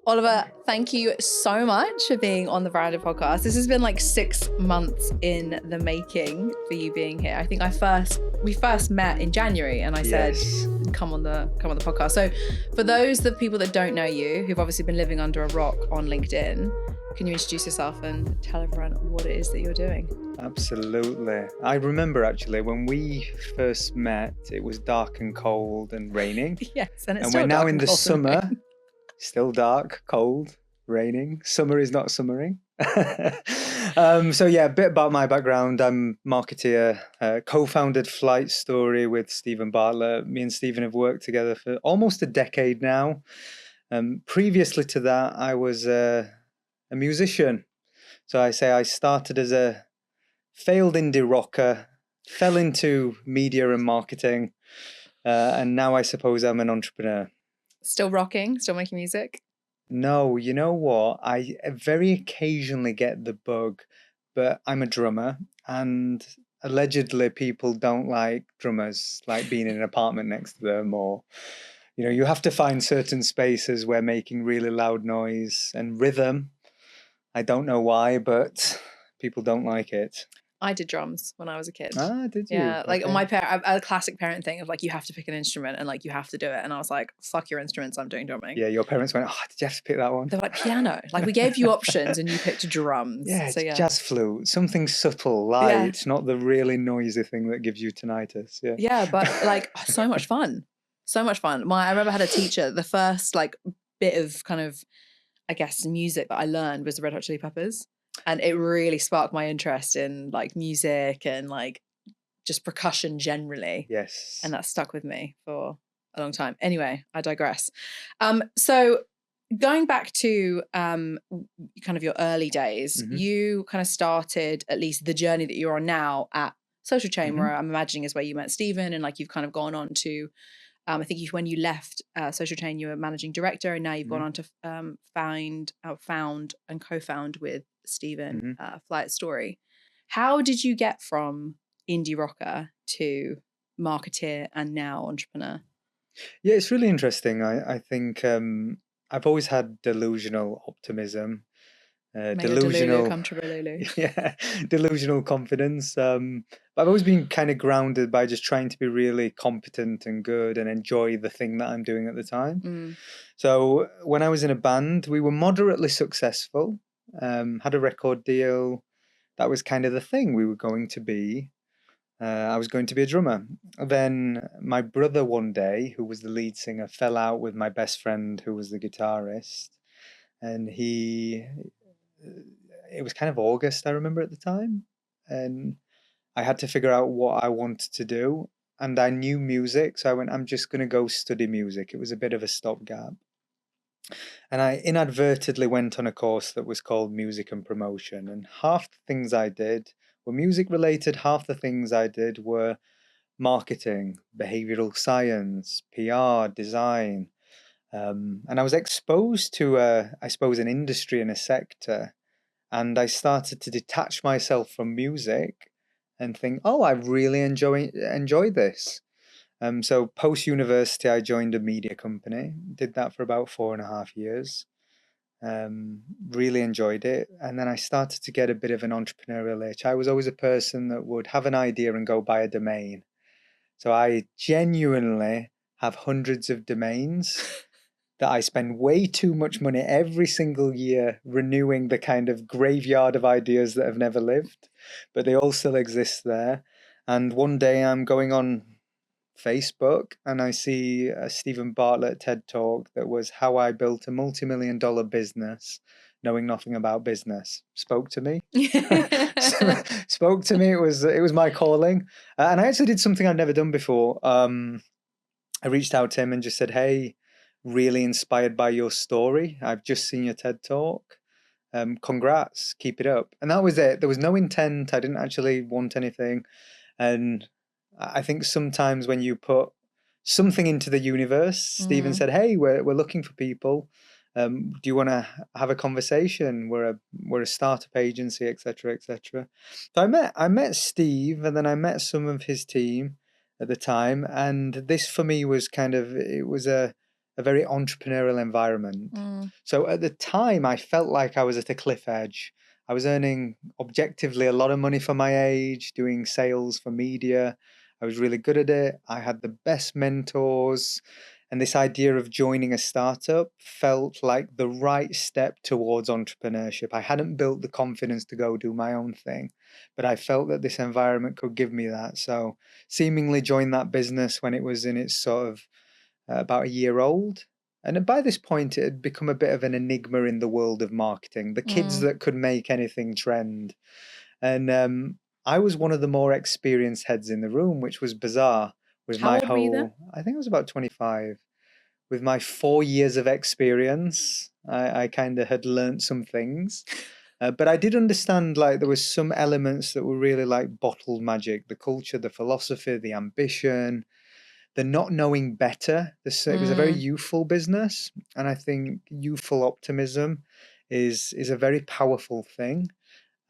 Oliver, thank you so much for being on the Branded podcast. This has been like 6 months in the making for you being here. I think we first met in January, and I said, come on the podcast. So for the people that don't know you, who've obviously been living under a rock on LinkedIn, can you introduce yourself and tell everyone what it is that you're doing? Absolutely. I remember actually when we first met, it was dark and cold and raining. Yes, and we're now in the summer. Still dark, cold, raining. Summer is not summering. So yeah, a bit about my background. I'm a marketeer, co-founded Flight Story with Stephen Bartlett. Me and Stephen have worked together for almost a decade now. Previously to that, I was a musician. So I started as a failed indie rocker, fell into media and marketing, and now I suppose I'm an entrepreneur. Still rocking? Still making music? No, you know what? I very occasionally get the bug, but I'm a drummer, and allegedly people don't like drummers, like being in an apartment next to them, or, you have to find certain spaces where making really loud noise and rhythm. I don't know why, but people don't like it. I did drums when I was a kid. Ah, did you? Yeah, like okay. my parent, a classic parent thing of like, you have to pick an instrument and like you have to do it. And I was like, fuck your instruments, I'm doing drumming. Yeah, your parents went, oh, did you have to pick that one? They're like, piano. Like, we gave you options and you picked drums. Yeah, so, jazz flute, something subtle, light, not the really noisy thing that gives you tinnitus. Yeah, but like so much fun. So much fun. I remember I had a teacher, the first like bit of kind of, I guess, music that I learned was the Red Hot Chili Peppers. And it really sparked my interest in like music and like just percussion generally. Yes. And that stuck with me for a long time. Anyway, I digress. So going back to kind of your early days, you kind of started at least the journey that you're on now at Social Chain, where I'm imagining is where you met Stephen, and like you've kind of gone on to, I think when you left Social Chain, you were managing director, and now you've gone on to found and co-found with Stephen Flight Story. How did you get from indie rocker to marketeer and now entrepreneur? Yeah, it's really interesting. I think I've always had delusional optimism, delusional confidence. But I've always been kind of grounded by just trying to be really competent and good and enjoy the thing that I'm doing at the time. So when I was in a band, we were moderately successful, had a record deal. That was kind of the thing we were going to be. I was going to be a drummer. Then my brother one day, who was the lead singer, fell out with my best friend, who was the guitarist. And it was kind of August, I remember at the time. And I had to figure out what I wanted to do. And I knew music, so I went, I'm just going to go study music. It was a bit of a stopgap. And I inadvertently went on a course that was called Music and Promotion. And half the things I did were music related. Half the things I did were marketing, behavioral science, PR, design. And I was exposed to, I suppose, an industry and a sector. And I started to detach myself from music and think, oh, I really enjoy this. So post-university, I joined a media company, did that for about 4.5 years, really enjoyed it. And then I started to get a bit of an entrepreneurial itch. I was always a person that would have an idea and go buy a domain. So I genuinely have hundreds of domains that I spend way too much money every single year renewing the kind of graveyard of ideas that have never lived, but they all still exist there. And one day I'm going on Facebook and I see a Stephen Bartlett TED Talk that was how I built a multi-million-dollar business knowing nothing about business. Spoke to me. Spoke to me. It was my calling. And I actually did something I'd never done before. I reached out to him and just said, hey, really inspired by your story. I've just seen your TED Talk. Congrats, keep it up. And that was it. There was no intent. I didn't actually want anything. And I think sometimes when you put something into the universe, Stephen said, hey, we're looking for people. Do you want to have a conversation? We're a startup agency, etc., etc. So I met Steve, and then I met some of his team at the time, and this for me was kind of, it was a a very entrepreneurial environment. So at the time, I felt like I was at a cliff edge. I was earning objectively a lot of money for my age, doing sales for media. I was really good at it. I had the best mentors. And this idea of joining a startup felt like the right step towards entrepreneurship. I hadn't built the confidence to go do my own thing, but I felt that this environment could give me that. So seemingly joined that business when it was in its sort of about a year old. And by this point, it had become a bit of an enigma in the world of marketing, the kids that could make anything trend. And I was one of the more experienced heads in the room, which was bizarre. With How my old were you then? I think I was about 25. With my 4 years of experience, I kind of had learnt some things. But I did understand like there was some elements that were really like bottled magic, the culture, the philosophy, the ambition, the not knowing better. It was a very youthful business. And I think youthful optimism is a very powerful thing.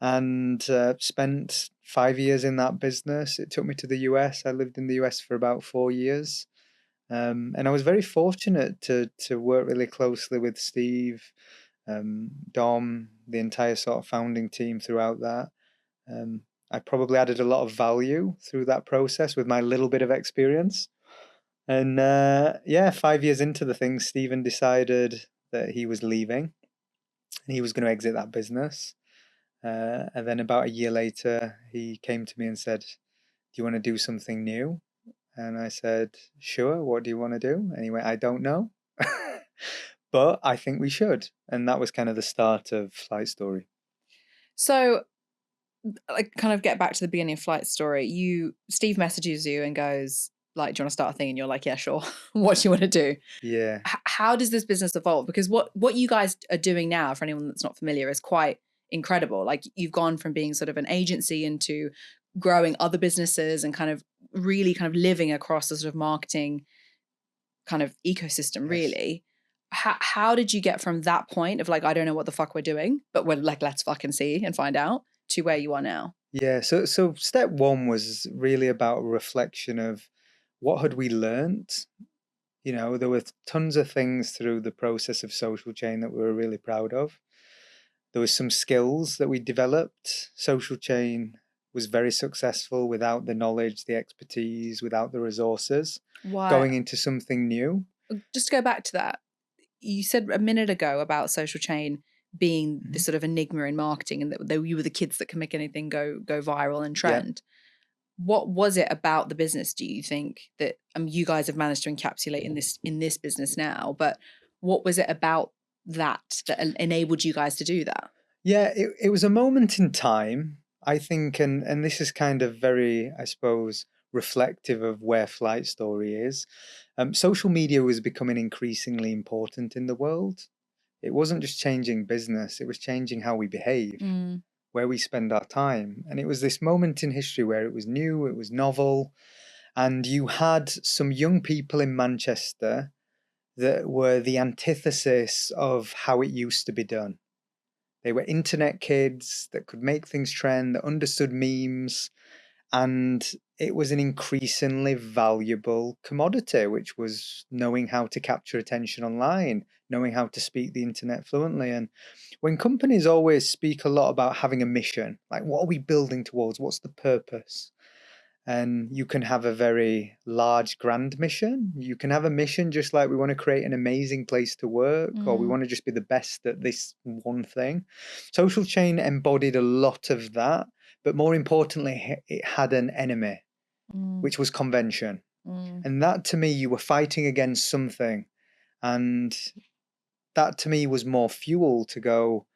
And spent 5 years in that business. It took me to the US. I lived in the US for about 4 years. And I was very fortunate to work really closely with Steve, Dom, the entire sort of founding team throughout that. I probably added a lot of value through that process with my little bit of experience. And yeah, 5 years into the thing, Stephen decided that he was leaving and he was going to exit that business. And then about a year later, he came to me and said, "Do you want to do something new?" And I said, "Sure, what do you want to do?" And he went, "I don't know, but I think we should." And that was kind of the start of Flight Story. So, like, kind of get back to the beginning of Flight Story. Steve messages you and goes, like, "Do you want to start a thing?" And you're like, "Yeah, sure." What do you want to do? Yeah. How does this business evolve? Because what you guys are doing now, for anyone that's not familiar, is quite incredible. Like, you've gone from being sort of an agency into growing other businesses and kind of really kind of living across a sort of marketing kind of ecosystem, Yes. really. How did you get from that point of like, I don't know what the fuck we're doing, but we're like, let's fucking see and find out, to where you are now? Yeah. So step one was really about a reflection of what had we learnt. You know, there were tons of things through the process of Social Chain that we were really proud of. There was some skills that we developed. Social Chain was very successful without the knowledge, the expertise, without the resources. Why? Going into something new. Just to go back to that, you said a minute ago about Social Chain being this sort of enigma in marketing, and that you were the kids that can make anything go viral and Yeah. trend. What was it about the business, do you think, that you guys have managed to encapsulate in this business now? But what was it about that enabled you guys to do that? Yeah, it was a moment in time, I think, and this is kind of very, I suppose, reflective of where Flight Story is. Social media was becoming increasingly important in the world. It wasn't just changing business, it was changing how we behave, where we spend our time. And it was this moment in history where it was new, it was novel, and you had some young people in Manchester that were the antithesis of how it used to be done. They were internet kids that could make things trend, that understood memes, and it was an increasingly valuable commodity, which was knowing how to capture attention online, knowing how to speak the internet fluently. And when companies always speak a lot about having a mission, like what are we building towards? What's the purpose? And you can have a very large, grand mission. You can have a mission just like we want to create an amazing place to work, or we want to just be the best at this one thing. Social Chain embodied a lot of that, but more importantly, it had an enemy, which was convention. And that, to me, you were fighting against something. And that, to me, was more fuel to go.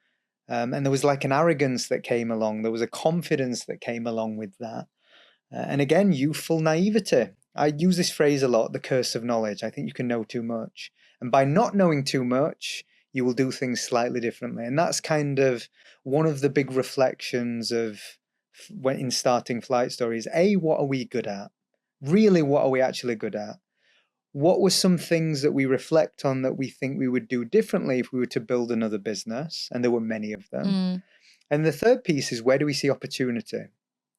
And there was like an arrogance that came along. There was a confidence that came along with that. And again, youthful naivety. I use this phrase a lot, the curse of knowledge. I think you can know too much. And by not knowing too much, you will do things slightly differently. And that's kind of one of the big reflections of when in starting Flight Stories. A, what are we good at? Really, what are we actually good at? What were some things that we reflect on that we think we would do differently if we were to build another business? And there were many of them. And the third piece is, where do we see opportunity?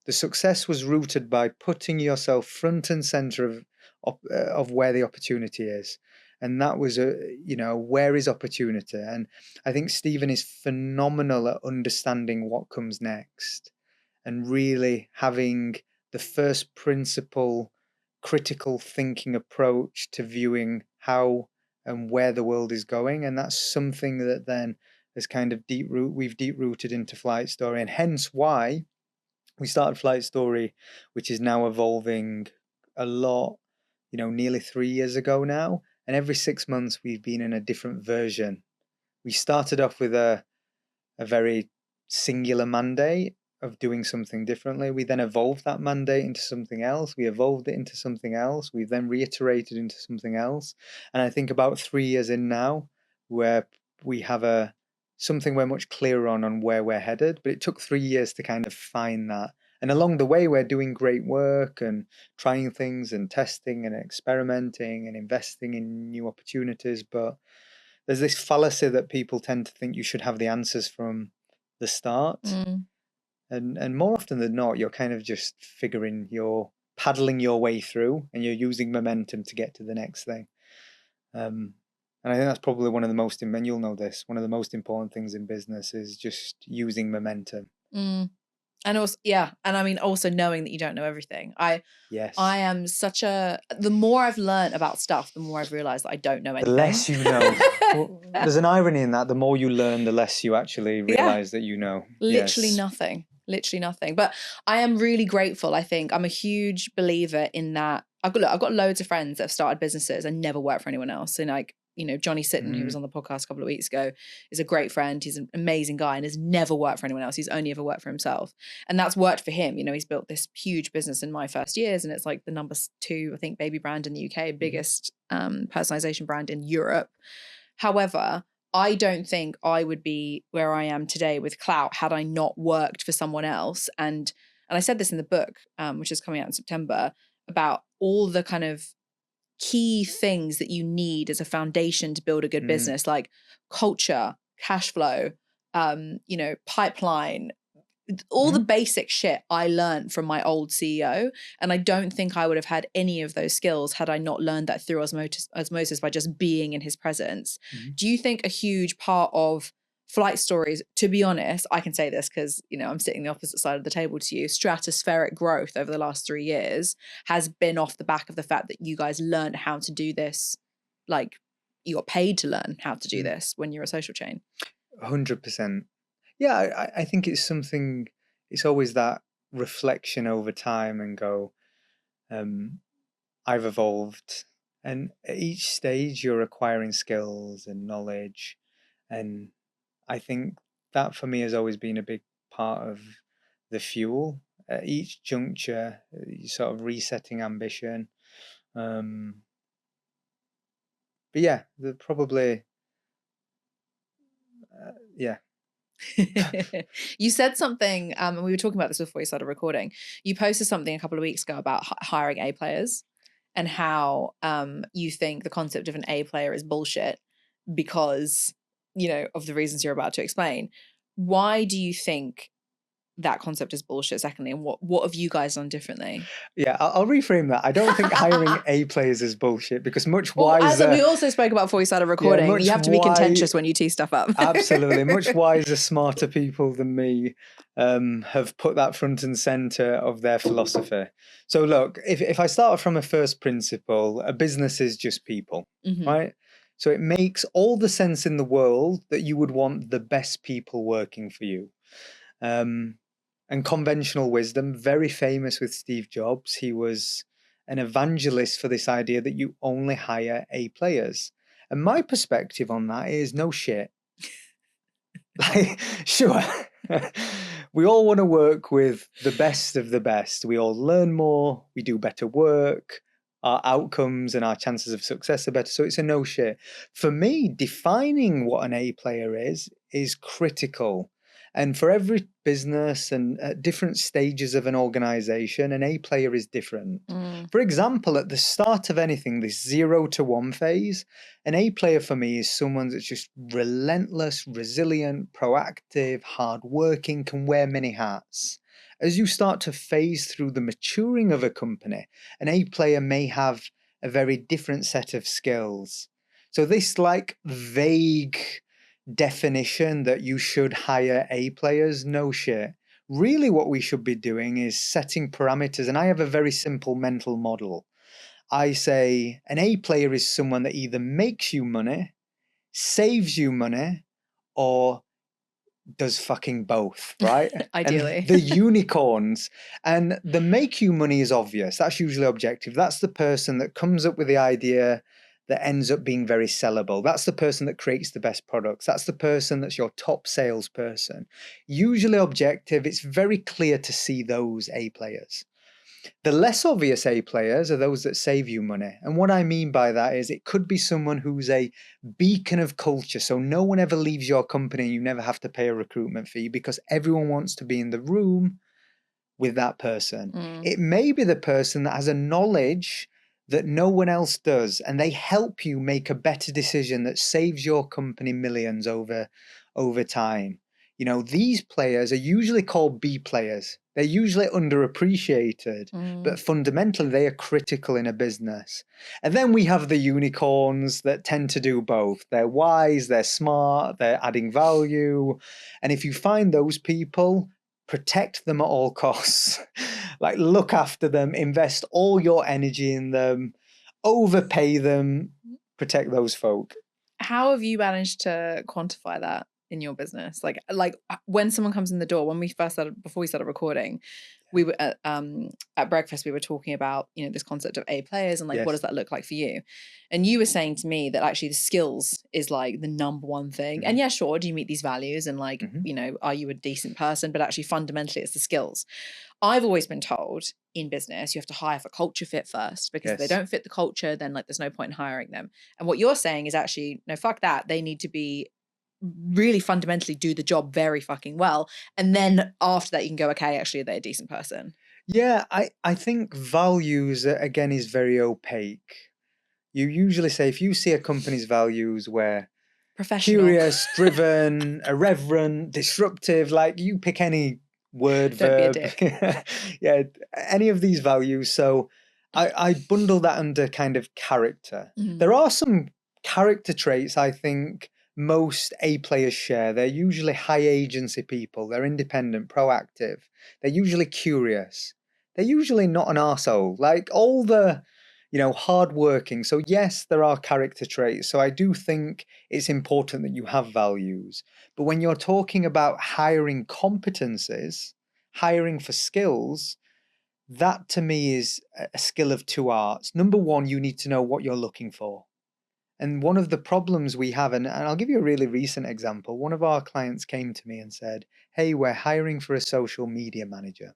The success was rooted by putting yourself front and center of where the opportunity is. And that was where is opportunity? And I think Stephen is phenomenal at understanding what comes next and really having the first principle critical thinking approach to viewing how and where the world is going. And that's something that then is kind of we've deep rooted into Flight Story, and hence why we started Flight Story, which is now evolving a lot, nearly 3 years ago now. And every 6 months we've been in a different version. We started off with a very singular mandate of doing something differently. We then evolved that mandate into something else. We evolved it into something else. We then reiterated into something else. And I think about 3 years in now, where we have something we're much clearer on where we're headed. But it took 3 years to kind of find that. And along the way, we're doing great work and trying things and testing and experimenting and investing in new opportunities. But there's this fallacy that people tend to think you should have the answers from the start. And more often than not, you're kind of just you're paddling your way through, and you're using momentum to get to the next thing. And I think that's probably one of the most, and you'll know this, one of the most important things in business is just using momentum. And also, and I mean, also knowing that you don't know everything. Yes. I am the more I've learned about stuff, the more I've realized that I don't know anything. The less you know. Well, there's an irony in that. The more you learn, the less you actually realize that you know. Literally nothing. But I am really grateful. I think I'm a huge believer in that. I've got loads of friends that have started businesses and never worked for anyone else. And like, Johnny Sitton, who was on the podcast a couple of weeks ago, is a great friend. He's an amazing guy and has never worked for anyone else. He's only ever worked for himself. And that's worked for him. He's built this huge business in my first years, and it's like the number 2, I think, baby brand in the UK, biggest personalization brand in Europe. However, I don't think I would be where I am today with clout had I not worked for someone else. And I said this in the book, which is coming out in September, about all the kind of key things that you need as a foundation to build a good business, like culture, cash flow, pipeline, all the basic shit I learned from my old CEO. And I don't think I would have had any of those skills had I not learned that through osmosis by just being in his presence. Do you think a huge part of Flight Stories, to be honest, I can say this because, I'm sitting the opposite side of the table to you, stratospheric growth over the last 3 years has been off the back of the fact that you guys learned how to do this. Like, you got paid to learn how to do this when you're a social chain. 100%. Yeah, I think it's something, it's always that reflection over time and go, I've evolved. And at each stage you're acquiring skills and knowledge. And I think that for me has always been a big part of the fuel. At each juncture, you're sort of resetting ambition. But yeah, probably, yeah. You said something, and we were talking about this before we started recording. You posted something a couple of weeks ago about hiring A players and how you think the concept of an A player is bullshit because, of the reasons you're about to explain. Why do you think that concept is bullshit, secondly, and what have you guys done differently? Yeah, I'll reframe that. I don't think hiring A players is bullshit, because much wiser... As we also spoke about before we started recording, you have to be contentious when you tee stuff up. Absolutely. Much wiser, smarter people than me have put that front and center of their philosophy. So look, if I start from a first principle, a business is just people, right? So it makes all the sense in the world that you would want the best people working for you. And conventional wisdom, very famous with Steve Jobs. He was an evangelist for this idea that you only hire A players. And my perspective on that is no shit. Like, sure, we all want to work with the best of the best. We all learn more, we do better work, our outcomes and our chances of success are better. So it's a no shit. For me, defining what an A player is critical. And for every business and at different stages of an organization, an A player is different. For example, at the start of anything, this 0 to 1 phase, an A player for me is someone that's just relentless, resilient, proactive, hardworking, can wear many hats. As you start to phase through the maturing of a company, an A player may have a very different set of skills. So this like vague definition that you should hire A players, no shit. Really what we should be doing is setting parameters. And I have a very simple mental model. I say an A player is someone that either makes you money, saves you money, or does fucking both, right? Ideally. And the unicorns and the make you money is obvious. That's usually objective. That's the person that comes up with the idea that ends up being very sellable. That's the person that creates the best products. That's the person that's your top salesperson. Usually objective. It's very clear to see those A players. The less obvious A players are those that save you money. And what I mean by that is it could be someone who's a beacon of culture. So no one ever leaves your company. You never have to pay a recruitment fee because everyone wants to be in the room with that person. It may be the person that has a knowledge that no one else does, and they help you make a better decision that saves your company millions over time. You know, these players are usually called B players. They're usually underappreciated, but fundamentally they are critical in a business. And then we have the unicorns that tend to do both. They're wise, they're smart, they're adding value. And if you find those people, protect them at all costs. Like, look after them, invest all your energy in them, overpay them, protect those folk. How have you managed to quantify that in your business? Like when someone comes in the door, when we first started, before we started recording, we were at breakfast, we were talking about, you know, this concept of A players and like, what does that look like for you? And you were saying to me that actually the skills is like the number one thing. And yeah, sure, do you meet these values and like, you know, are you a decent person? But actually fundamentally it's the skills. I've always been told in business, you have to hire for culture fit first, because if they don't fit the culture, then like there's no point in hiring them. And what you're saying is actually, no, fuck that. They need to be really fundamentally do the job very fucking well. And then after that, you can go, okay, actually, they're a decent person. Yeah, I think values, again, is very opaque. You usually say if you see a company's values where curious, driven, irreverent, disruptive, like you pick any word, Don't verb. be a dick. Yeah, any of these values. So I bundle that under kind of character. There are some character traits I think most A players share. They're usually high agency people. They're independent, proactive. They're usually curious. They're usually not an arsehole. Like all the, you know, hardworking. So yes, there are character traits. So I do think it's important that you have values. But when you're talking about hiring competencies, hiring for skills, that to me is a skill of two arts. Number one, you need to know what you're looking for. And one of the problems we have, and I'll give you a really recent example. One of our clients came to me and said, hey, we're hiring for a social media manager.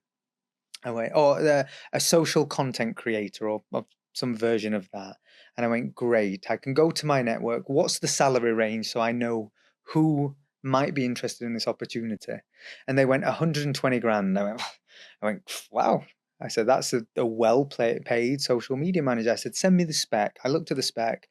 I went, or a social content creator or some version of that. And I went, great, I can go to my network. What's the salary range so I know who might be interested in this opportunity? And they went 120 grand. I went, wow. I said, that's a well-paid social media manager. I said, send me the spec. I looked at the spec.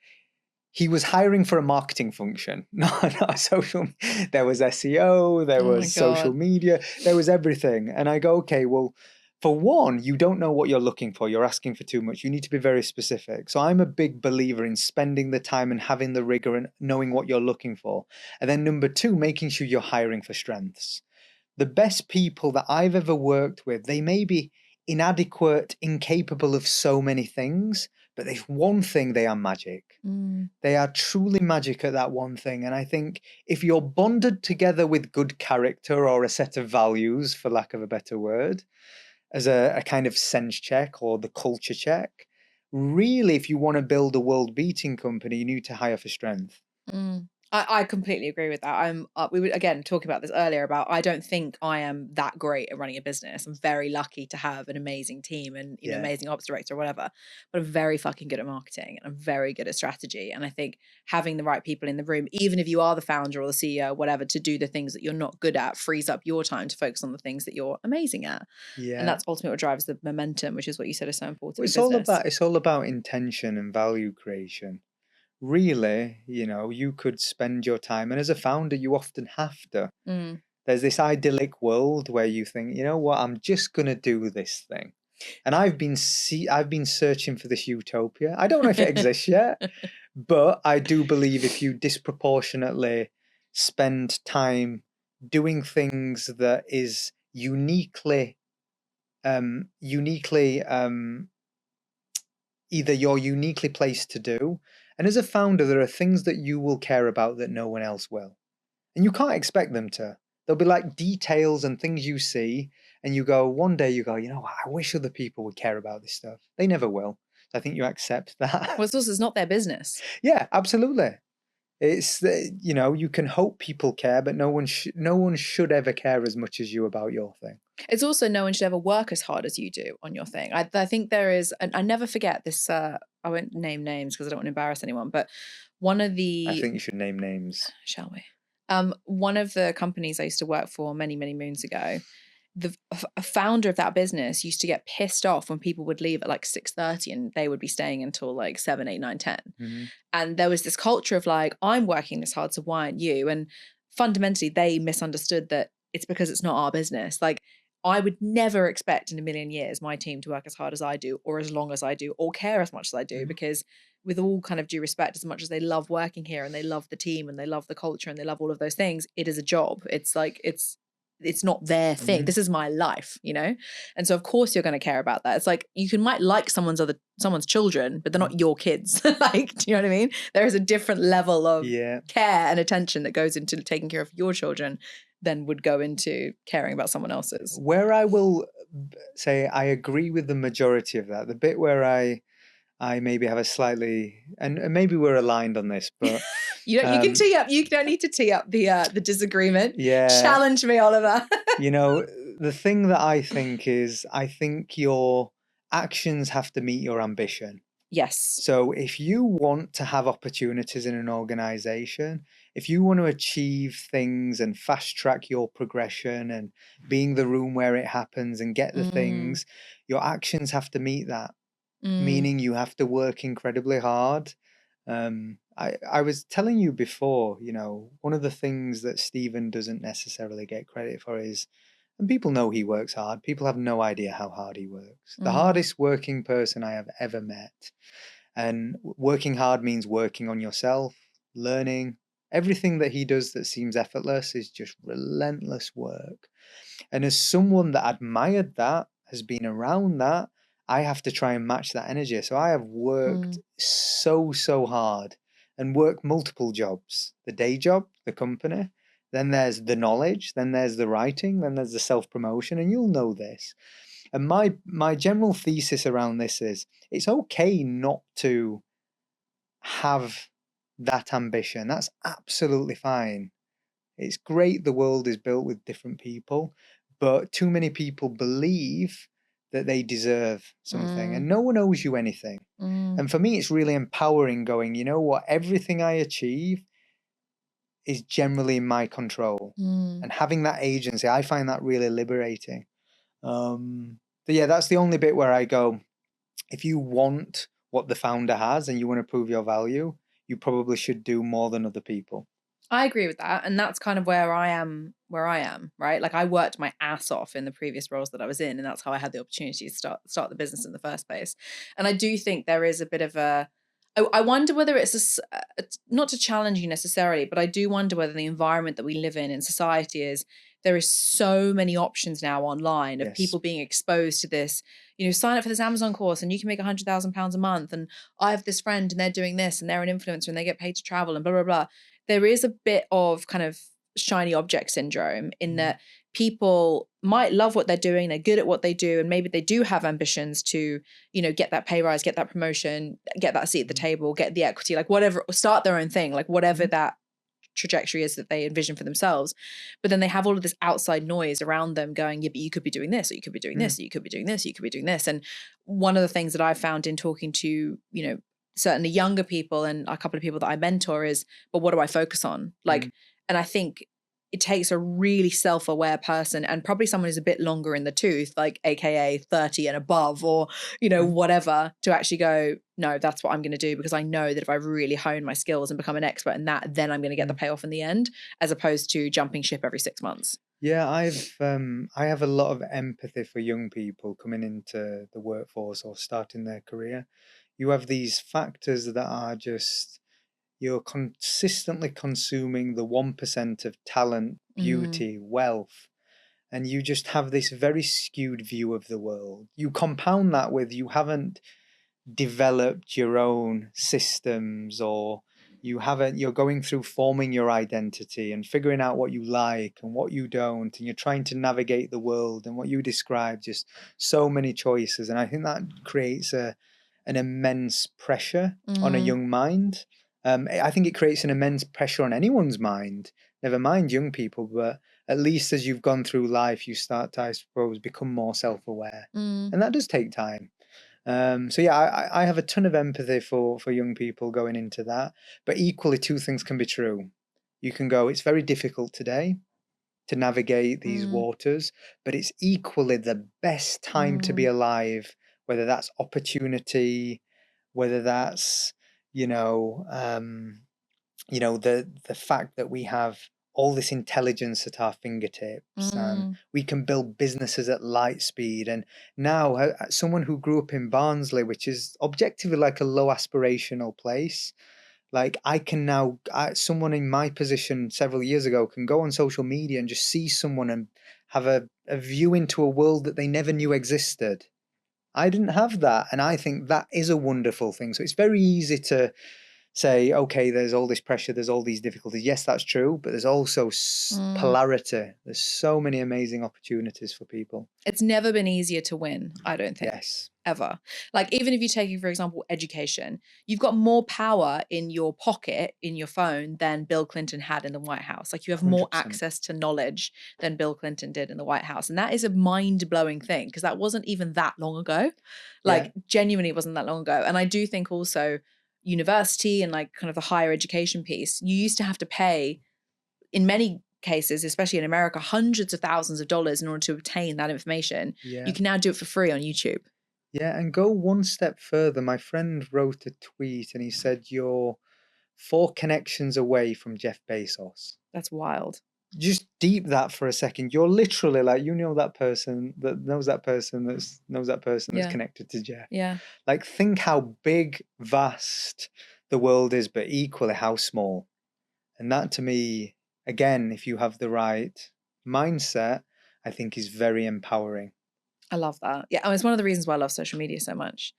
He was hiring for a marketing function, not a social. There was SEO, there was social media, there was everything. And I go, okay, well, for one, you don't know what you're looking for. You're asking for too much. You need to be very specific. So I'm a big believer in spending the time and having the rigor and knowing what you're looking for. And then number two, making sure you're hiring for strengths. The best people that I've ever worked with, they may be inadequate, incapable of so many things, but there's one thing, they are magic. They are truly magic at that one thing. And I think if you're bonded together with good character or a set of values, for lack of a better word, as a kind of sense check or the culture check, really, if you want to build a world-beating company, you need to hire for strength. I completely agree with that. We were again talking about this earlier about I don't think I am that great at running a business. I'm very lucky to have an amazing team and you know amazing ops director or whatever. But I'm very fucking good at marketing and I'm very good at strategy. And I think having the right people in the room, even if you are the founder or the CEO or whatever, to do the things that you're not good at, frees up your time to focus on the things that you're amazing at. Yeah. And that's ultimately what drives the momentum, which is what you said is so important. Well, it's all about intention and value creation. Really, you know, you could spend your time, and as a founder, you often have to. There's this idyllic world where you think, you know what, I'm just gonna do this thing. And I've been searching for this utopia. I don't know if it exists yet, But I do believe if you disproportionately spend time doing things that is uniquely either you're uniquely placed to do, and as a founder, there are things that you will care about that no one else will. And you can't expect them to. There'll be like details and things you see, and you go, one day you go, you know what, I wish other people would care about this stuff. They never will. So I think you accept that. Well, it's not their business. Yeah, absolutely. It's you can hope people care, but no one should ever care as much as you about your thing. It's also no one should ever work as hard as you do on your thing. I think there is, and I never forget this. I won't name names because I don't want to embarrass anyone, but one of the I think you should name names. shall we? One of the companies I used to work for many, many moons ago, a founder of that business used to get pissed off when people would leave at like 6:30 and they would be staying until like 7, 8, 9, 10. Mm-hmm. And there was this culture of like, I'm working this hard, so why aren't you? And fundamentally, they misunderstood that it's because it's not our business. Like, I would never expect in a million years my team to work as hard as I do, or as long as I do, or care as much as I do, because with all kind of due respect, as much as they love working here and they love the team and they love the culture and they love all of those things, it is a job. It's like, it's not their thing. This is my life, And so of course you're going to care about that. It's like you might like someone's children, but they're not your kids. Like, do you know what I mean? There is a different level of care and attention that goes into taking care of your children than would go into caring about someone else's. Where I will say I agree with the majority of that. The bit where I maybe have a slightly, and maybe we're aligned on this, but you can tee up. You don't need to tee up the disagreement. Yeah, challenge me, Oliver. The thing that I think is, I think your actions have to meet your ambition. Yes. So if you want to have opportunities in an organization, if you want to achieve things and fast track your progression and being the room where it happens and get the things, your actions have to meet that. Meaning you have to work incredibly hard. I was telling you before, one of the things that Stephen doesn't necessarily get credit for is, and people know he works hard, people have no idea how hard he works. The hardest working person I have ever met. And working hard means working on yourself, learning. Everything that he does that seems effortless is just relentless work. And as someone that admired that, has been around that, I have to try and match that energy. So I have worked so hard and worked multiple jobs. The day job, the company, then there's the knowledge, then there's the writing, then there's the self-promotion, and you'll know this. And my general thesis around this is, it's okay not to have that ambition. That's absolutely fine. It's great the world is built with different people, but too many people believe that they deserve something, and no one owes you anything. And for me, it's really empowering going, you know what, everything I achieve is generally in my control. And having that agency, I find that really liberating. But yeah, that's the only bit where I go, if you want what the founder has and you want to prove your value, you probably should do more than other people. I agree with that. And that's kind of where I am, right? Like I worked my ass off in the previous roles that I was in, and that's how I had the opportunity to start the business in the first place. And I do think there is a bit of I wonder whether it's not to challenge you necessarily, but I do wonder whether the environment that we live in society there is so many options now online of people being exposed to this, sign up for this Amazon course and you can make £100,000 a month. And I have this friend and they're doing this and they're an influencer and they get paid to travel and blah, blah, blah. There is a bit of kind of shiny object syndrome in that people might love what they're doing. They're good at what they do. And maybe they do have ambitions to, get that pay rise, get that promotion, get that seat at the table, get the equity, like whatever, start their own thing, like whatever that trajectory is that they envision for themselves. But then they have all of this outside noise around them going, yeah, but you could be doing this, or you could be doing this, or you could be doing this, you could be doing this. And one of the things that I've found in talking to, certainly younger people and a couple of people that I mentor is, but what do I focus on? Like, and I think it takes a really self-aware person and probably someone who's a bit longer in the tooth, like AKA 30 and above, or, whatever, to actually go, no, that's what I'm going to do, because I know that if I really hone my skills and become an expert in that, then I'm going to get the payoff in the end, as opposed to jumping ship every 6 months. Yeah, I have a lot of empathy for young people coming into the workforce or starting their career. You have these factors that are just you're consistently consuming the 1% of talent, beauty, wealth, and you just have this very skewed view of the world. You compound that with you haven't developed your own systems, or you're going through forming your identity and figuring out what you like and what you don't, and you're trying to navigate the world, and what you described, just so many choices. And I think that creates an immense pressure on a young mind. I think it creates an immense pressure on anyone's mind, never mind young people, but at least as you've gone through life, you start to, I suppose, become more self-aware. And that does take time. So yeah, I have a ton of empathy for young people going into that. But equally, two things can be true. You can go, it's very difficult today to navigate these waters, but it's equally the best time to be alive, whether that's opportunity, whether that's, the fact that we have all this intelligence at our fingertips, and we can build businesses at light speed. And now, someone who grew up in Barnsley, which is objectively like a low aspirational place, like I can now, someone in my position several years ago can go on social media and just see someone and have a view into a world that they never knew existed. I didn't have that, and I think that is a wonderful thing. So it's very easy to say, okay, there's all this pressure, there's all these difficulties. Yes, that's true, but there's also polarity. There's so many amazing opportunities for people. It's never been easier to win, I don't think. Yes. Ever. Like, even if you take, for example, education, you've got more power in your pocket, in your phone, than Bill Clinton had in the White House. Like, you have more 100%. access to knowledge than Bill Clinton did in the White House. And that is a mind-blowing thing, because that wasn't even that long ago. Like, genuinely wasn't that long ago. And I do think also university and like kind of the higher education piece, you used to have to pay, in many cases, especially in America, hundreds of thousands of dollars in order to obtain that information. You can now do it for free on YouTube. Yeah, and go one step further. My friend wrote a tweet and he said, you're 4 connections away from Jeff Bezos. That's wild. Just deep that for a second. You're literally like, that person that knows that person that's connected to Jeff. Yeah. Like, think how big, vast the world is, but equally how small. And that, to me, again, if you have the right mindset, I think is very empowering. I love that. Yeah, and it's one of the reasons why I love social media so much.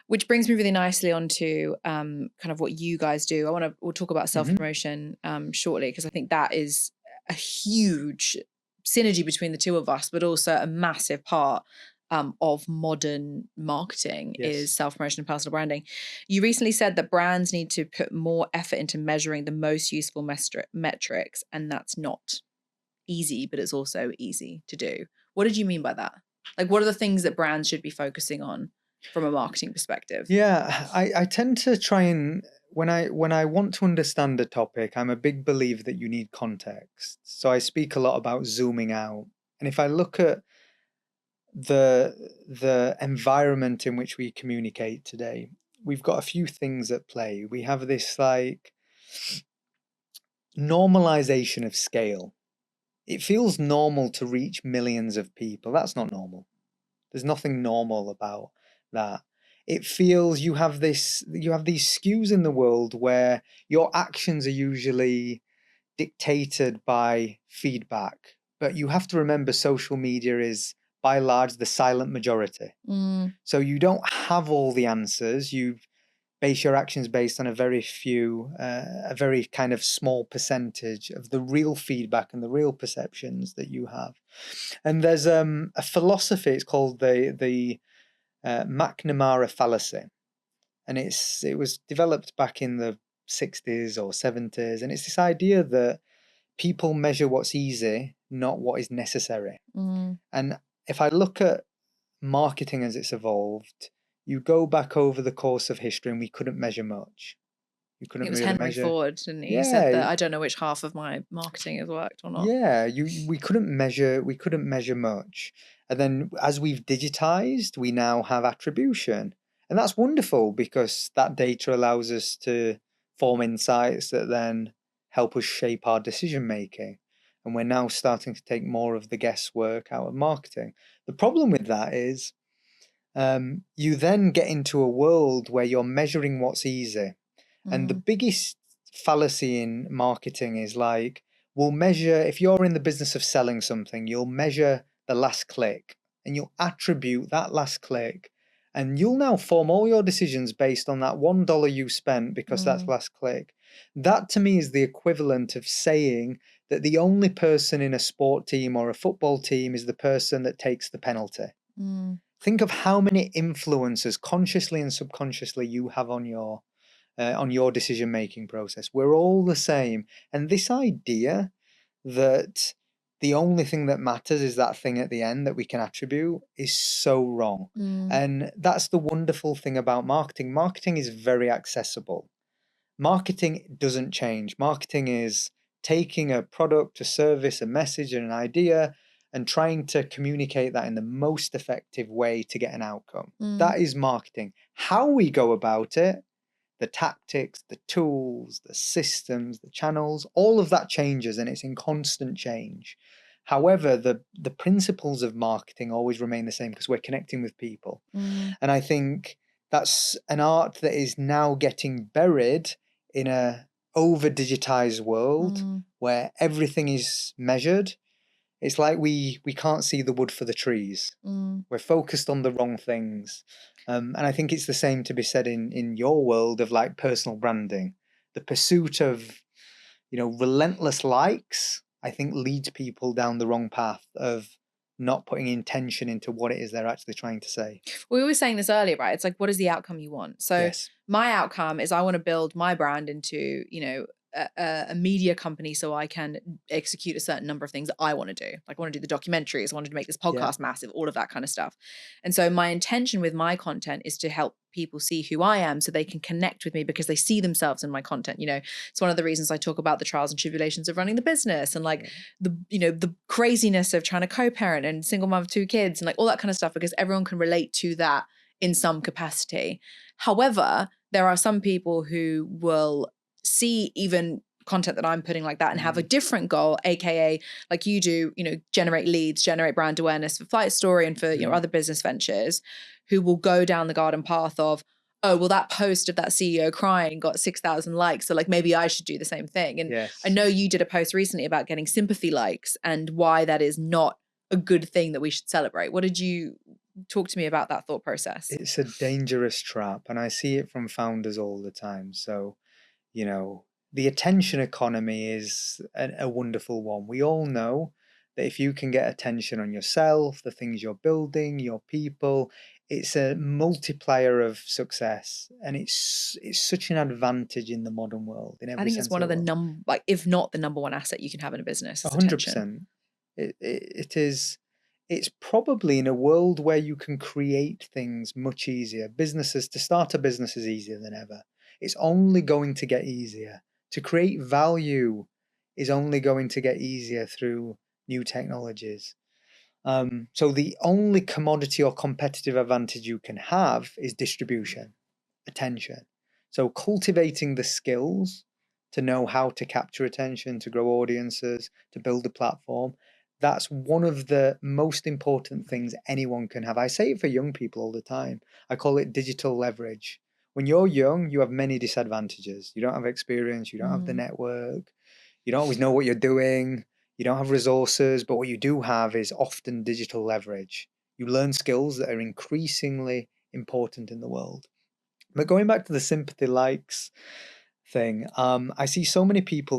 Which brings me really nicely onto kind of what you guys do. We'll talk about self-promotion shortly, because I think that is a huge synergy between the two of us, but also a massive part of modern marketing is self-promotion and personal branding. You recently said that brands need to put more effort into measuring the most useful metrics, and that's not easy, but it's also easy to do. What did you mean by that? Like, what are the things that brands should be focusing on from a marketing perspective? Yeah, I tend to try and, when I want to understand a topic, I'm a big believer that you need context. So I speak a lot about zooming out. And if I look at the environment in which we communicate today, we've got a few things at play. We have this like normalization of scale. It feels normal to reach millions of people. That's not normal. There's nothing normal about that. It feels you have these skews in the world where your actions are usually dictated by feedback. But you have to remember, social media is by and large the silent majority. So you don't have all the answers. You base your actions based on a very kind of small percentage of the real feedback and the real perceptions that you have. And there's a philosophy, it's called the McNamara fallacy. And it was developed back in the 60s or 70s. And it's this idea that people measure what's easy, not what is necessary. And if I look at marketing as it's evolved, you go back over the course of history and we couldn't measure much. You couldn't It was really Henry measure. Ford, didn't he? He said that I don't know which half of my marketing has worked or not. Yeah, we couldn't measure much. And then as we've digitized, we now have attribution. And that's wonderful, because that data allows us to form insights that then help us shape our decision making. And we're now starting to take more of the guesswork out of marketing. The problem with that is you then get into a world where you're measuring what's easy. And the biggest fallacy in marketing is like, we'll measure, if you're in the business of selling something, you'll measure the last click and you'll attribute that last click, and you'll now form all your decisions based on that $1 you spent because that's last click. That to me is the equivalent of saying that the only person in a sport team or a football team is the person that takes the penalty. Think of how many influences, consciously and subconsciously, you have on your decision-making process. We're all the same. And this idea that the only thing that matters is that thing at the end that we can attribute is so wrong. And that's the wonderful thing about marketing. Marketing is very accessible. Marketing doesn't change. Marketing is taking a product, a service, a message, and an idea and trying to communicate that in the most effective way to get an outcome. That is marketing. How we go about it, the tactics, the tools, the systems, the channels, all of that changes and it's in constant change. However, the principles of marketing always remain the same because we're connecting with people. And I think that's an art that is now getting buried in a over-digitized world where everything is measured. It's like we can't see the wood for the trees. We're focused on the wrong things. And I think it's the same to be said in your world of like personal branding. The pursuit of, relentless likes, I think leads people down the wrong path of not putting intention into what it is they're actually trying to say. We were saying this earlier, right? It's like, what is the outcome you want? So Yes. My outcome is I want to build my brand into, a media company so I can execute a certain number of things that I want to do. Like I want to do the documentaries, I wanted to make this podcast massive, all of that kind of stuff. And so my intention with my content is to help people see who I am so they can connect with me because they see themselves in my content. It's one of the reasons I talk about the trials and tribulations of running the business and like the craziness of trying to co-parent and single mom of 2 kids and like all that kind of stuff, because everyone can relate to that in some capacity. However, there are some people who will see even content that I'm putting like that and have a different goal, aka like you do, generate leads, generate brand awareness for Flight Story and for other business ventures, who will go down the garden path of, oh, well, that post of that CEO crying got 6,000 likes, so like maybe I should do the same thing. And I know you did a post recently about getting sympathy likes and why that is not a good thing that we should celebrate. What did you talk to me about that thought process? It's a dangerous trap, and I see it from founders all the time. So the attention economy is a wonderful one. We all know that if you can get attention on yourself, the things you're building, your people, it's a multiplier of success. And it's such an advantage in the modern world. I think it's one of the if not the number one asset you can have in a business. 100%. It is. It's probably in a world where you can create things much easier. To start a business is easier than ever. It's only going to get easier. To create value is only going to get easier through new technologies. So the only commodity or competitive advantage you can have is distribution, attention. So cultivating the skills to know how to capture attention, to grow audiences, to build a platform, that's one of the most important things anyone can have. I say it for young people all the time. I call it digital leverage. When you're young, you have many disadvantages. You don't have experience, you don't have the network, you don't always know what you're doing, you don't have resources, but what you do have is often digital leverage. You learn skills that are increasingly important in the world. But going back to the sympathy likes thing, I see so many people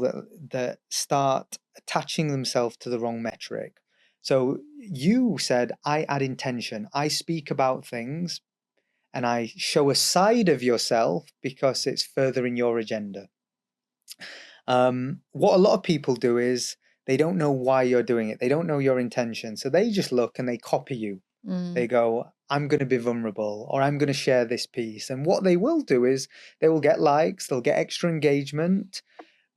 that start attaching themselves to the wrong metric. So you said, I add intention. I speak about things and I show a side of yourself because it's furthering your agenda. What a lot of people do is they don't know why you're doing it. They don't know your intention. So they just look and they copy you. They go, I'm going to be vulnerable, or I'm going to share this piece. And what they will do is they will get likes, they'll get extra engagement.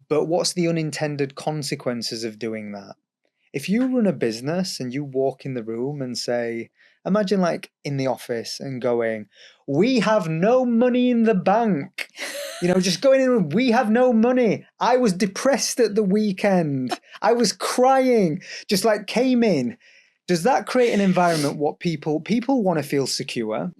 But what's the unintended consequences of doing that? If you run a business and you walk in the room and say, imagine like in the office and going, we have no money in the bank. Just going in, we have no money. I was depressed at the weekend. I was crying, just like came in. Does that create an environment what people want to feel secure?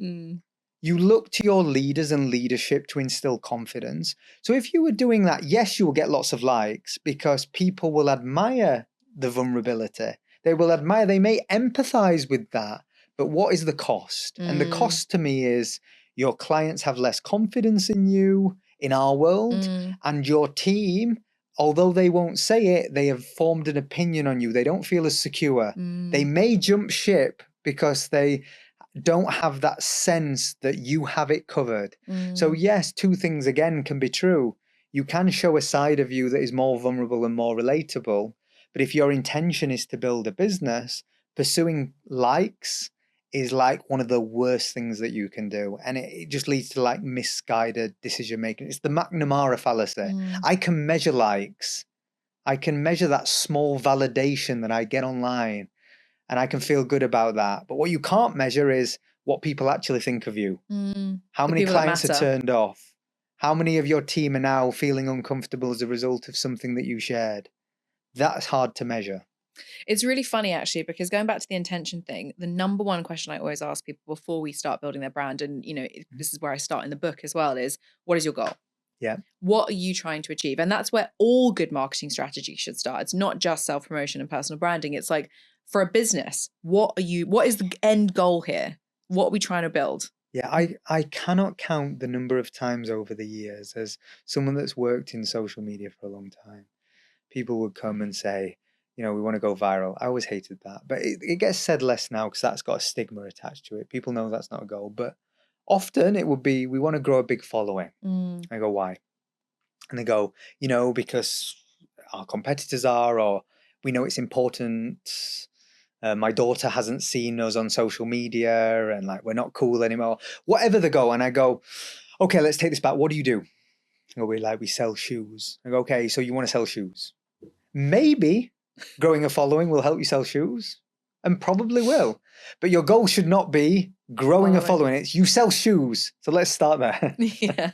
You look to your leaders and leadership to instill confidence. So if you were doing that, yes, you will get lots of likes because people will admire the vulnerability. They may empathize with that, but what is the cost? And the cost to me is your clients have less confidence in you, in our world, and your team, although they won't say it, they have formed an opinion on you. They don't feel as secure. They may jump ship because they don't have that sense that you have it covered. So yes, two things again can be true. You can show a side of you that is more vulnerable and more relatable, but if your intention is to build a business, pursuing likes is like one of the worst things that you can do, and it just leads to like misguided decision making. It's the McNamara fallacy. I can measure likes. I can measure that small validation that I get online, and I can feel good about that. But what you can't measure is what people actually think of you. How many clients are turned off? How many of your team are now feeling uncomfortable as a result of something that you shared? That's hard to measure. It's really funny, actually, because going back to the intention thing, the number one question I always ask people before we start building their brand, and this is where I start in the book as well, is what is your goal? Yeah. What are you trying to achieve? And that's where all good marketing strategy should start. It's not just self-promotion and personal branding. It's like, for a business, what is the end goal here? What are we trying to build? Yeah, I cannot count the number of times over the years, as someone that's worked in social media for a long time, people would come and say, we want to go viral. I always hated that, but it gets said less now because that's got a stigma attached to it. People know that's not a goal, but often it would be, we want to grow a big following. I go, why? And they go, because our competitors are, or we know it's important. My daughter hasn't seen us on social media, and like we're not cool anymore. Whatever they go, and I go, okay, let's take this back. What do you do? I go, we sell shoes. I go, okay, so you want to sell shoes? Maybe growing a following will help you sell shoes, and probably will. But your goal should not be growing a following. It's you sell shoes. So let's start there. Yeah.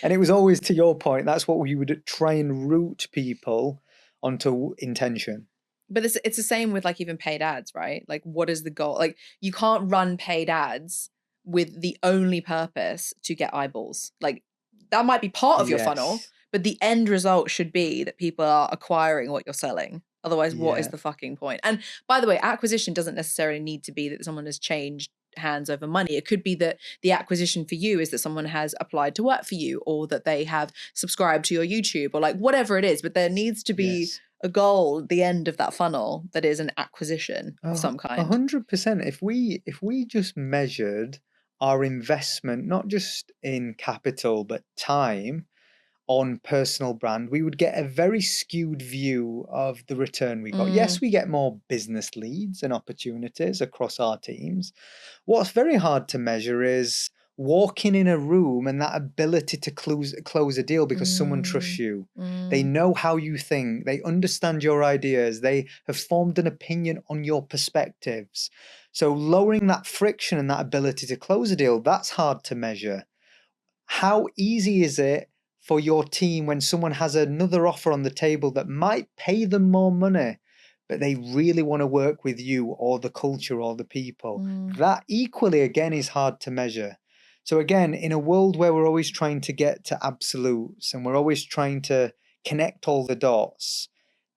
And it was always, to your point, that's what we would try and route people onto intention. But it's the same with like even paid ads, right? Like, what is the goal? Like, you can't run paid ads with the only purpose to get eyeballs. Like, that might be part of your funnel, but the end result should be that people are acquiring what you're selling. Otherwise, what is the fucking point? And by the way, acquisition doesn't necessarily need to be that someone has changed hands over money. It could be that the acquisition for you is that someone has applied to work for you, or that they have subscribed to your YouTube, or like whatever it is. But there needs to be a goal at the end of that funnel that is an acquisition of some kind. 100%. If we just measured our investment, not just in capital but time, on personal brand, we would get a very skewed view of the return we got. Yes, we get more business leads and opportunities across our teams. What's very hard to measure is walking in a room and that ability to close a deal because someone trusts you. They know how you think. They understand your ideas. They have formed an opinion on your perspectives. So lowering that friction and that ability to close a deal, that's hard to measure. How easy is it for your team when someone has another offer on the table that might pay them more money, but they really want to work with you or the culture or the people? That equally, again, is hard to measure. So again, in a world where we're always trying to get to absolutes and we're always trying to connect all the dots,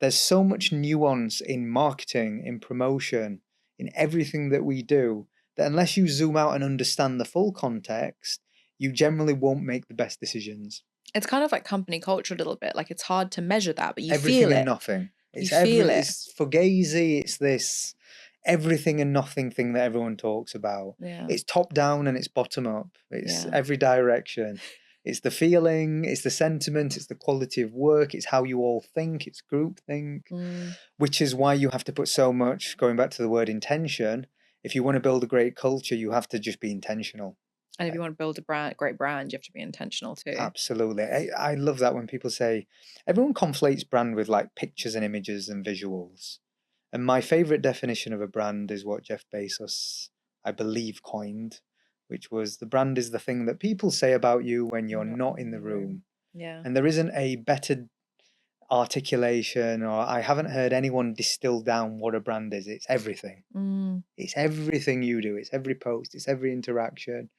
there's so much nuance in marketing, in promotion, in everything that we do, that unless you zoom out and understand the full context, you generally won't make the best decisions. It's kind of like company culture a little bit. Like, it's hard to measure that, but you everything feel it. And nothing. You feel it. It's fugazi. It's this everything and nothing thing that everyone talks about. Yeah. It's top down and it's bottom up. It's every direction. It's the feeling, it's the sentiment, it's the quality of work, it's how you all think, it's groupthink, which is why you have to put so much, going back to the word intention, if you want to build a great culture, you have to just be intentional. And if you want to build a great brand, you have to be intentional too. Absolutely. I love that when people say, everyone conflates brand with like pictures and images and visuals. And my favorite definition of a brand is what Jeff Bezos, I believe, coined, which was the brand is the thing that people say about you when you're not in the room. Yeah. And there isn't a better articulation, or I haven't heard anyone distill down what a brand is. It's everything. It's everything you do. It's every post. It's every interaction.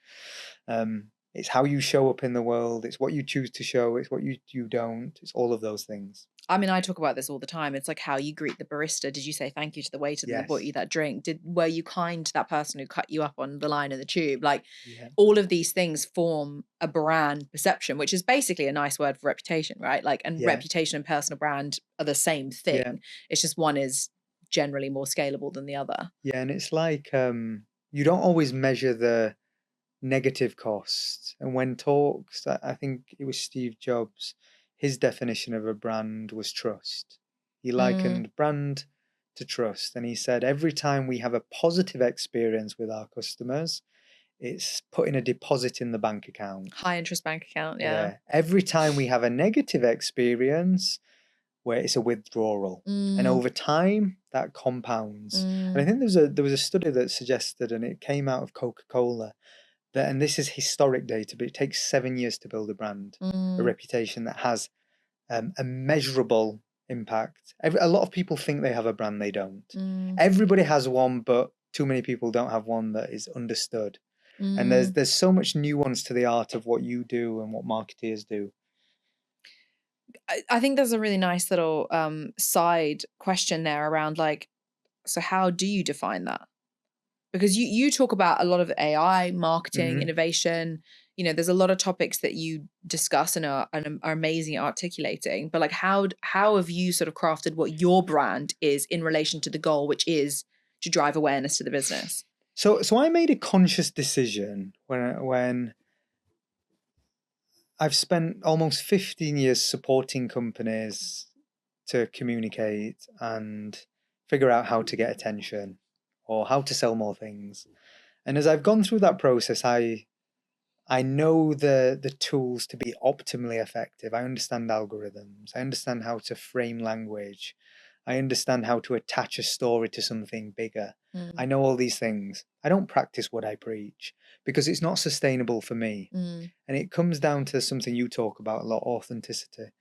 It's how you show up in the world. It's what you choose to show. It's what you don't. It's all of those things. I mean, I talk about this all the time. It's like how you greet the barista. Did you say thank you to the waiter that bought you that drink? Were you kind to that person who cut you up on the line in the tube? Like, all of these things form a brand perception, which is basically a nice word for reputation, right? Like, and reputation and personal brand are the same thing. Yeah. It's just one is generally more scalable than the other. Yeah, and it's like you don't always measure the negative costs. And when talks, I think it was Steve Jobs, his definition of a brand was trust. He likened brand to trust. And he said, every time we have a positive experience with our customers, it's putting a deposit in the bank account. High interest bank account, yeah. Every time we have a negative experience, where it's a withdrawal. And over time, that compounds. And I think there was a study that suggested, and it came out of Coca-Cola, that, and this is historic data, but it takes 7 years to build a brand, a reputation that has a measurable impact. A lot of people think they have a brand, they don't. Everybody has one, but too many people don't have one that is understood. And there's so much nuance to the art of what you do and what marketeers do. I think there's a really nice little side question there around, like, so how do you define that? Because you talk about a lot of AI, marketing, innovation. You know, there's a lot of topics that you discuss and are amazing at articulating. But like, how have you sort of crafted what your brand is in relation to the goal, which is to drive awareness to the business? So I made a conscious decision when I've spent almost 15 years supporting companies to communicate and figure out how to get attention or how to sell more things. And as I've gone through that process, I know the tools to be optimally effective. I understand algorithms. I understand how to frame language. I understand how to attach a story to something bigger. I know all these things. I don't practice what I preach because it's not sustainable for me. And it comes down to something you talk about a lot, authenticity.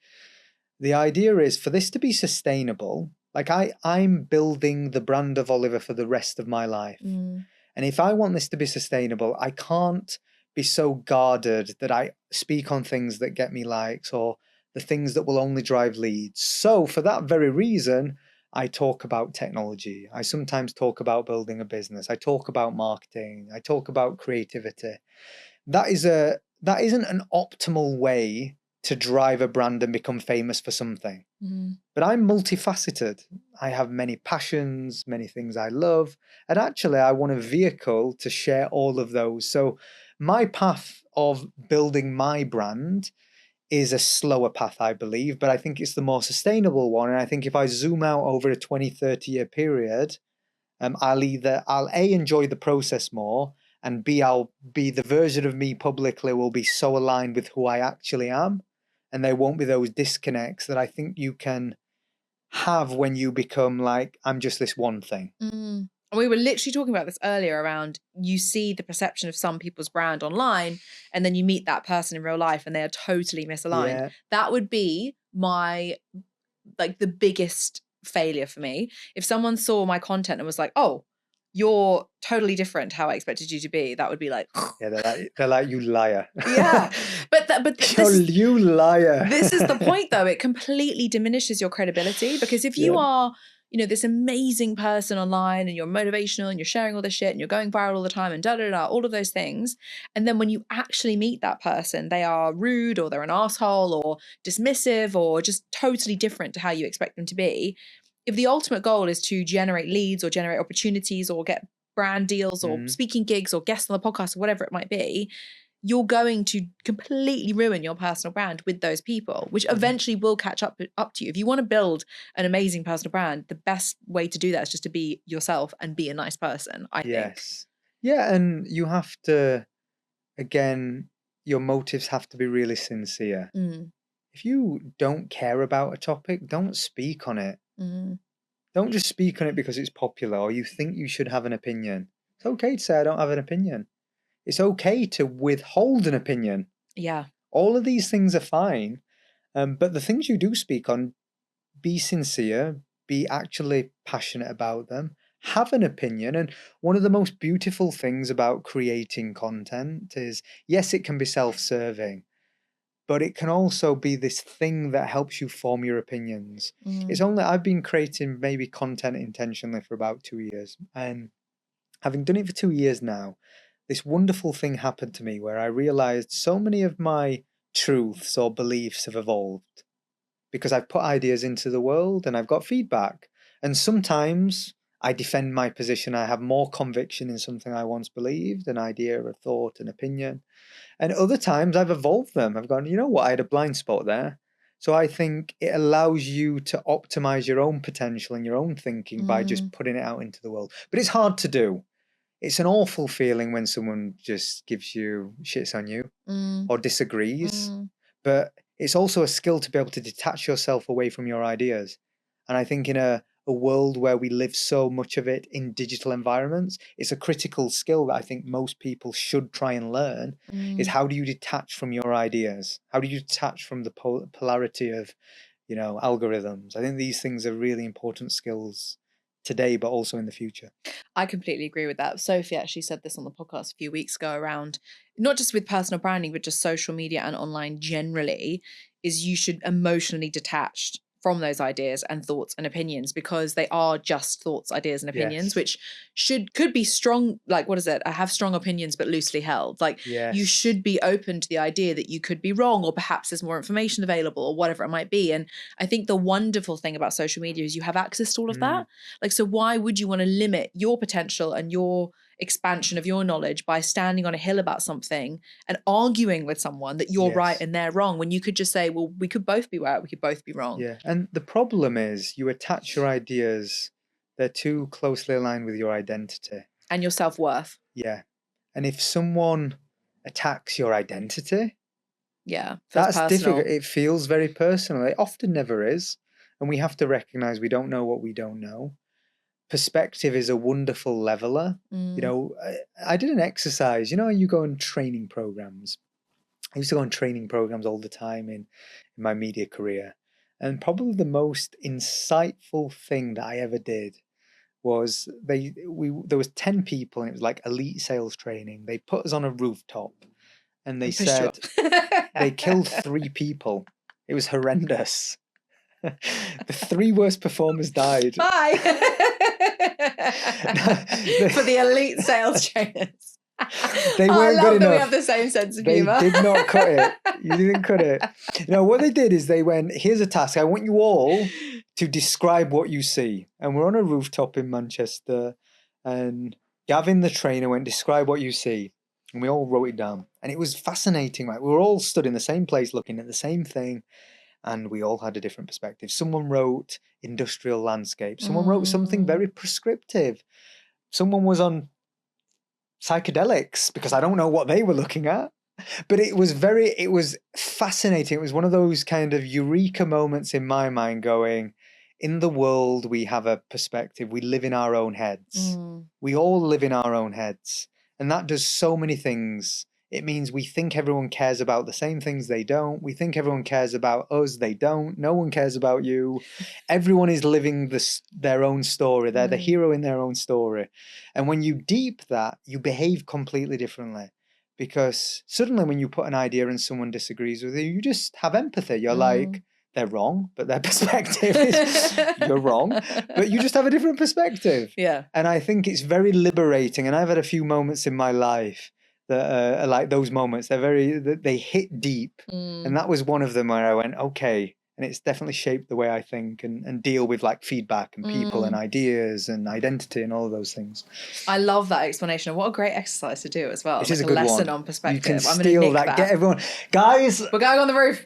The idea is for this to be sustainable, like I'm building the brand of Oliver for the rest of my life. And if I want this to be sustainable, I can't be so guarded that I speak on things that get me likes or the things that will only drive leads. So for that very reason, I talk about technology. I sometimes talk about building a business. I talk about marketing. I talk about creativity. That isn't an optimal way to drive a brand and become famous for something. But I'm multifaceted. I have many passions, many things I love. And actually, I want a vehicle to share all of those. So my path of building my brand is a slower path, I believe, but I think it's the more sustainable one. And I think if I zoom out over a 20, 30-year period, I'll A, enjoy the process more, and B, I'll be the version of me publicly will be so aligned with who I actually am. And there won't be those disconnects that I think you can have when you become like, I'm just this one thing. We were literally talking about this earlier around you see the perception of some people's brand online and then you meet that person in real life and they are totally misaligned. Yeah. That would be the biggest failure for me. If someone saw my content and was like, oh, you're totally different how I expected you to be, that would be like, yeah, they're like you liar. Yeah. You liar. This is the point though. It completely diminishes your credibility because if you are, you know, this amazing person online and you're motivational and you're sharing all this shit and you're going viral all the time and all of those things. And then when you actually meet that person, they are rude or they're an asshole or dismissive or just totally different to how you expect them to be. If the ultimate goal is to generate leads or generate opportunities or get brand deals or speaking gigs or guests on the podcast or whatever it might be, you're going to completely ruin your personal brand with those people, which eventually will catch up to you. If you want to build an amazing personal brand, the best way to do that is just to be yourself and be a nice person, I think. Yeah, and you have to, again, your motives have to be really sincere. If you don't care about a topic, don't speak on it. Don't just speak on it because it's popular or you think you should have an opinion. It's okay to say I don't have an opinion. It's okay to withhold an opinion. Yeah. All of these things are fine. But the things you do speak on, be sincere, be actually passionate about them, have an opinion. And one of the most beautiful things about creating content is, yes, it can be self-serving, but it can also be this thing that helps you form your opinions. I've been creating maybe content intentionally for about 2 years, and having done it for 2 years now, this wonderful thing happened to me where I realized so many of my truths or beliefs have evolved because I've put ideas into the world and I've got feedback. And sometimes I defend my position. I have more conviction in something I once believed, an idea, a thought, an opinion. And other times I've evolved them. I've gone, you know what, I had a blind spot there. So I think it allows you to optimize your own potential and your own thinking by just putting it out into the world. But it's hard to do. It's an awful feeling when someone just gives you shits on you or disagrees. But it's also a skill to be able to detach yourself away from your ideas. And I think in a world where we live so much of it in digital environments, it's a critical skill that I think most people should try and learn, is how do you detach from your ideas? How do you detach from the polarity of, algorithms? I think these things are really important skills today, but also in the future. I completely agree with that. Sophie actually said this on the podcast a few weeks ago around not just with personal branding, but just social media and online generally, is you should emotionally detached from those ideas and thoughts and opinions, because they are just thoughts, ideas and opinions, which could be strong. Like, what is it? I have strong opinions, but loosely held. Like, you should be open to the idea that you could be wrong, or perhaps there's more information available, or whatever it might be. And I think the wonderful thing about social media is you have access to all of that. Like, so why would you want to limit your potential and your expansion of your knowledge by standing on a hill about something and arguing with someone that you're right and they're wrong, when you could just say, well, we could both be right, we could both be wrong. Yeah, and the problem is you attach your ideas, they're too closely aligned with your identity. And your self-worth. Yeah. And if someone attacks your identity, that's personal. difficult. It feels very personal. It often never is. And we have to recognize we don't know what we don't know. Perspective is a wonderful leveler. I did an exercise, you go on training programs. I used to go on training programs all the time in my media career. And probably the most insightful thing that I ever did was there was 10 people, and it was like elite sales training. They put us on a rooftop and they said they killed 3 people. It was horrendous. The 3 worst performers died. Bye. For the elite sales trainers. They weren't good enough. That we have the same sense of humor. They did not cut it. You didn't cut it. What they did is they went, here's a task. I want you all to describe what you see. And we're on a rooftop in Manchester, and Gavin, the trainer, went, describe what you see. And we all wrote it down. And it was fascinating, right? We were all stood in the same place looking at the same thing, and we all had a different perspective. Someone wrote industrial landscape. Someone wrote something very prescriptive. Someone was on psychedelics, because I don't know what they were looking at. But it was fascinating. It was one of those kind of eureka moments in my mind, going, in the world we have a perspective. We live in our own heads. We all live in our own heads. And that does so many things. It means we think everyone cares about the same things. They don't. We think everyone cares about us. They don't. No one cares about you. Everyone is living their own story. They're the hero in their own story. And when you deep that, you behave completely differently. Because suddenly when you put an idea and someone disagrees with you, you just have empathy. You're like, they're wrong, but their perspective is you're wrong, but you just have a different perspective. Yeah. And I think it's very liberating. And I've had a few moments in my life that are like those moments. They hit deep. And that was one of them where I went, okay. And it's definitely shaped the way I think and deal with like feedback and people and ideas and identity and all of those things. I love that explanation. What a great exercise to do as well. It is a good lesson one. on perspective. You can steal that. Get everyone. Guys. We're going on the roof.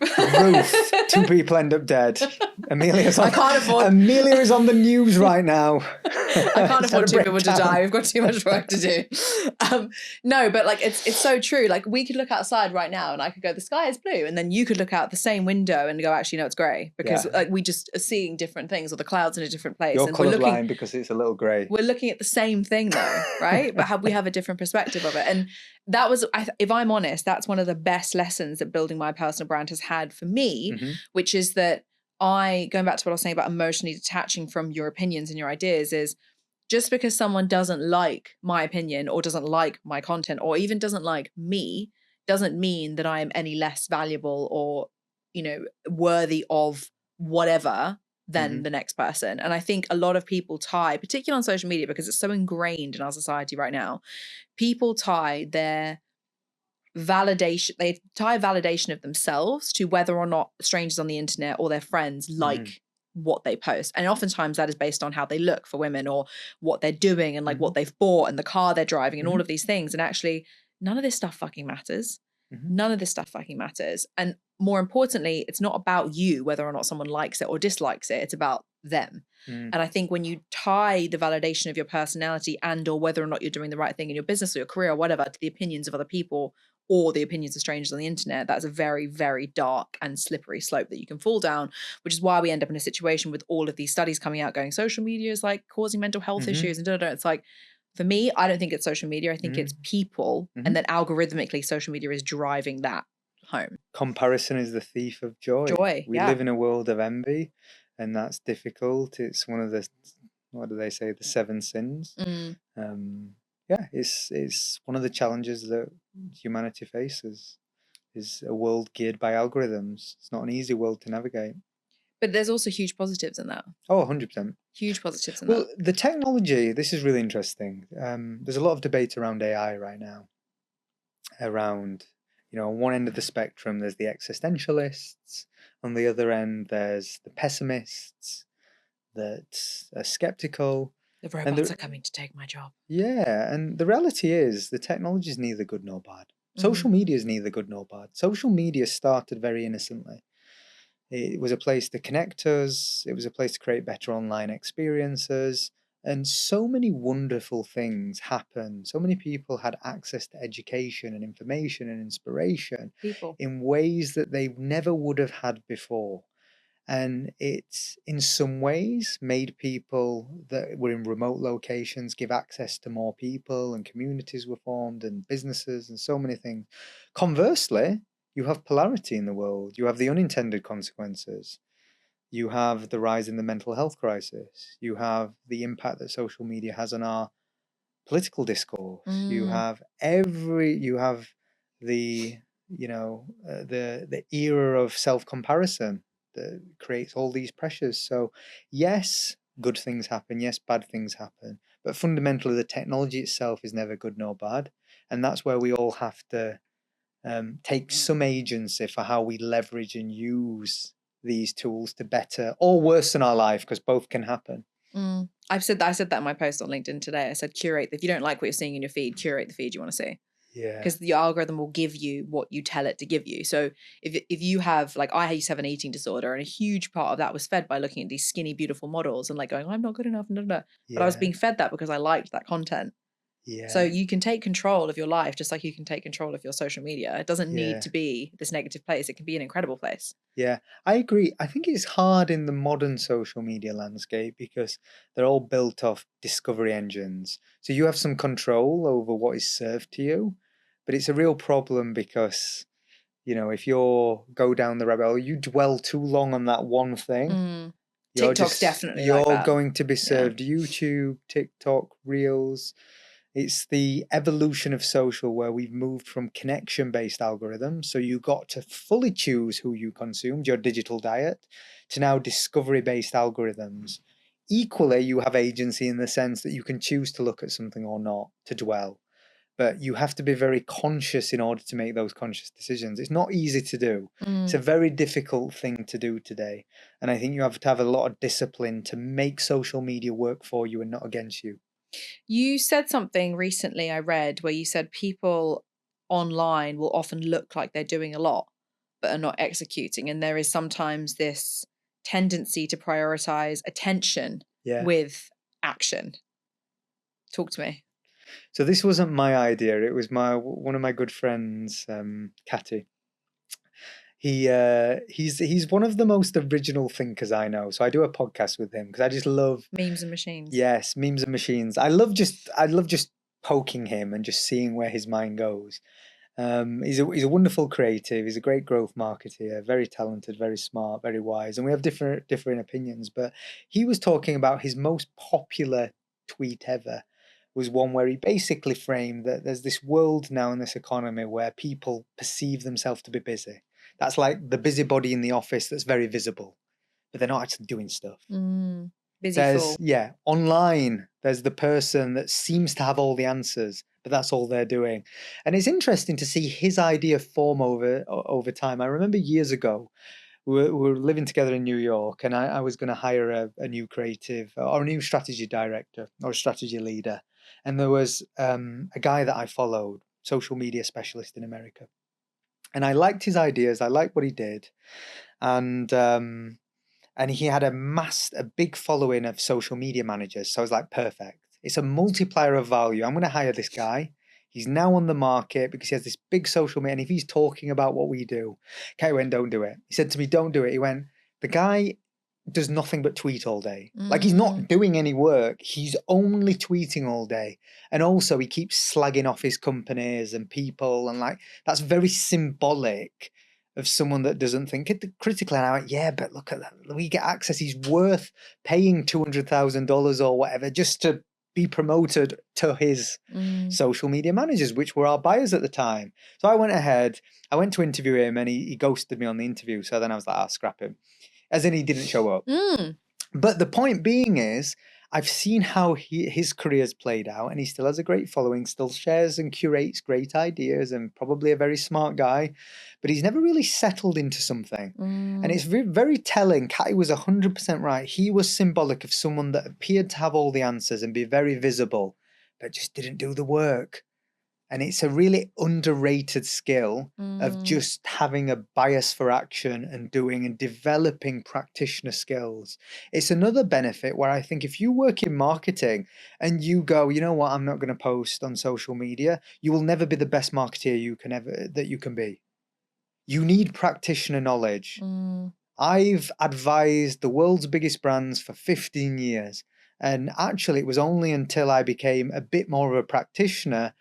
2 people end up dead. I can't afford. Amelia is on the news right now. I can't afford 2 people to die. We've got too much work to do. No, but like it's so true. Like we could look outside right now and I could go, the sky is blue. And then you could look out the same window and go, actually, no, it's grey, because like we just are seeing different things, or the clouds in a different place. You're colourblind because it's a little grey. We're looking at the same thing though, right? But we have a different perspective of it. And that was, if I'm honest, that's one of the best lessons that building my personal brand has had for me, which is that going back to what I was saying about emotionally detaching from your opinions and your ideas, is just because someone doesn't like my opinion or doesn't like my content or even doesn't like me doesn't mean that I am any less valuable or, worthy of whatever than the next person. And I think a lot of people tie, particularly on social media, because it's so ingrained in our society right now, people tie validation of themselves to whether or not strangers on the internet or their friends like what they post. And oftentimes that is based on how they look for women or what they're doing and like what they've bought and the car they're driving and all of these things. And actually, none of this stuff fucking matters. None of this stuff fucking matters. And more importantly, it's not about you, whether or not someone likes it or dislikes it. It's about them. And I think when you tie the validation of your personality and or whether or not you're doing the right thing in your business or your career or whatever to the opinions of other people or the opinions of strangers on the internet, that's a very, very dark and slippery slope that you can fall down, which is why we end up in a situation with all of these studies coming out going social media is like causing mental health issues and It's like, for me, I don't think it's social media. I think it's people, and that algorithmically social media is driving that home. Comparison is the thief of joy. We live in a world of envy, and that's difficult. It's one of the, what do they say, the 7 sins. It's one of the challenges that humanity faces, is a world geared by algorithms. It's not an easy world to navigate. But there's also huge positives in that. Oh, 100%. Huge positives in that. Well, the technology, this is really interesting. There's a lot of debate around AI right now. Around, on one end of the spectrum, there's the existentialists. On the other end, there's the pessimists that are skeptical. The robots are coming to take my job. Yeah, and the reality is the technology is neither good nor bad. Social media is neither good nor bad. Social media started very innocently. It was a place to connect us. It was a place to create better online experiences. And so many wonderful things happened. So many people had access to education and information and inspiration in ways that they never would have had before. And it's in some ways made people that were in remote locations give access to more people, and communities were formed and businesses and so many things. Conversely, you have polarity in the world. You have the unintended consequences. You have the rise in the mental health crisis. You have the impact that social media has on our political discourse. You have the the era of self-comparison that creates all these pressures. So yes, good things happen. Yes, bad things happen. But fundamentally, the technology itself is never good nor bad. And that's where we all have to take some agency for how we leverage and use these tools to better or worsen our life, because both can happen. I said that in my post on LinkedIn today. I said, curate. If you don't like what you're seeing in your feed, curate the feed you want to see. Yeah. Because the algorithm will give you what you tell it to give you. So if you have, like, I used to have an eating disorder, and a huge part of that was fed by looking at these skinny, beautiful models and like going, I'm not good enough. But I was being fed that because I liked that content. Yeah. So you can take control of your life just like you can take control of your social media. It doesn't need to be this negative place. It can be an incredible place. Yeah, I agree. I think it's hard in the modern social media landscape because they're all built off discovery engines. So you have some control over what is served to you, but it's a real problem because, if you go down the rabbit hole, you dwell too long on that one thing. TikTok's definitely you're like that. going to be served YouTube, TikTok, Reels. It's the evolution of social where we've moved from connection-based algorithms, so you got to fully choose who you consumed, your digital diet, to now discovery-based algorithms. Equally, you have agency in the sense that you can choose to look at something or not, to dwell. But you have to be very conscious in order to make those conscious decisions. It's not easy to do. It's a very difficult thing to do today. And I think you have to have a lot of discipline to make social media work for you and not against you. You said something recently I read where you said people online will often look like they're doing a lot, but are not executing. And there is sometimes this tendency to prioritize attention with action. Talk to me. So this wasn't my idea. It was one of my good friends, Catty. He's one of the most original thinkers I know. So I do a podcast with him because I just love memes and machines. Yes, memes and machines. I love just poking him and just seeing where his mind goes. He's a wonderful creative. He's a great growth marketeer, very talented, very smart, very wise. And we have different opinions. But he was talking about his most popular tweet ever was one where he basically framed that there's this world now in this economy where people perceive themselves to be busy. That's like the busybody in the office that's very visible, but they're not actually doing stuff. Busy fool. Yeah, online, there's the person that seems to have all the answers, but that's all they're doing. And it's interesting to see his idea form over time. I remember years ago, we were living together in New York, and I was going to hire a new creative or a new strategy director or a strategy leader. And there was a guy that I followed, social media specialist in America. And I liked his ideas. I liked what he did. And he had a big following of social media managers. So I was like, perfect. It's a multiplier of value. I'm going to hire this guy. He's now on the market because he has this big social media. And if he's talking about what we do, Kate went, don't do it. He said to me, don't do it. He went, the guy does nothing but tweet all day. Like, he's not doing any work. He's only tweeting all day. And also he keeps slagging off his companies and people. And like, that's very symbolic of someone that doesn't think critically. And I went, yeah, but look at that. We get access. He's worth paying $200,000 or whatever just to be promoted to his social media managers, which were our buyers at the time. So I went ahead, I went to interview him, and he ghosted me on the interview. So then I was like, I'll scrap him. As in, he didn't show up. But the point being is, I've seen how his career's played out, and he still has a great following, still shares and curates great ideas, and probably a very smart guy, but he's never really settled into something. And it's very, very telling. Catty was 100% right. He was symbolic of someone that appeared to have all the answers and be very visible, but just didn't do the work. And it's a really underrated skill of just having a bias for action and doing and developing practitioner skills. It's another benefit where I think if you work in marketing and you go, you know what, I'm not going to post on social media, you will never be the best marketeer you can be. You need practitioner knowledge. I've advised the world's biggest brands for 15 years. And actually, it was only until I became a bit more of a practitioner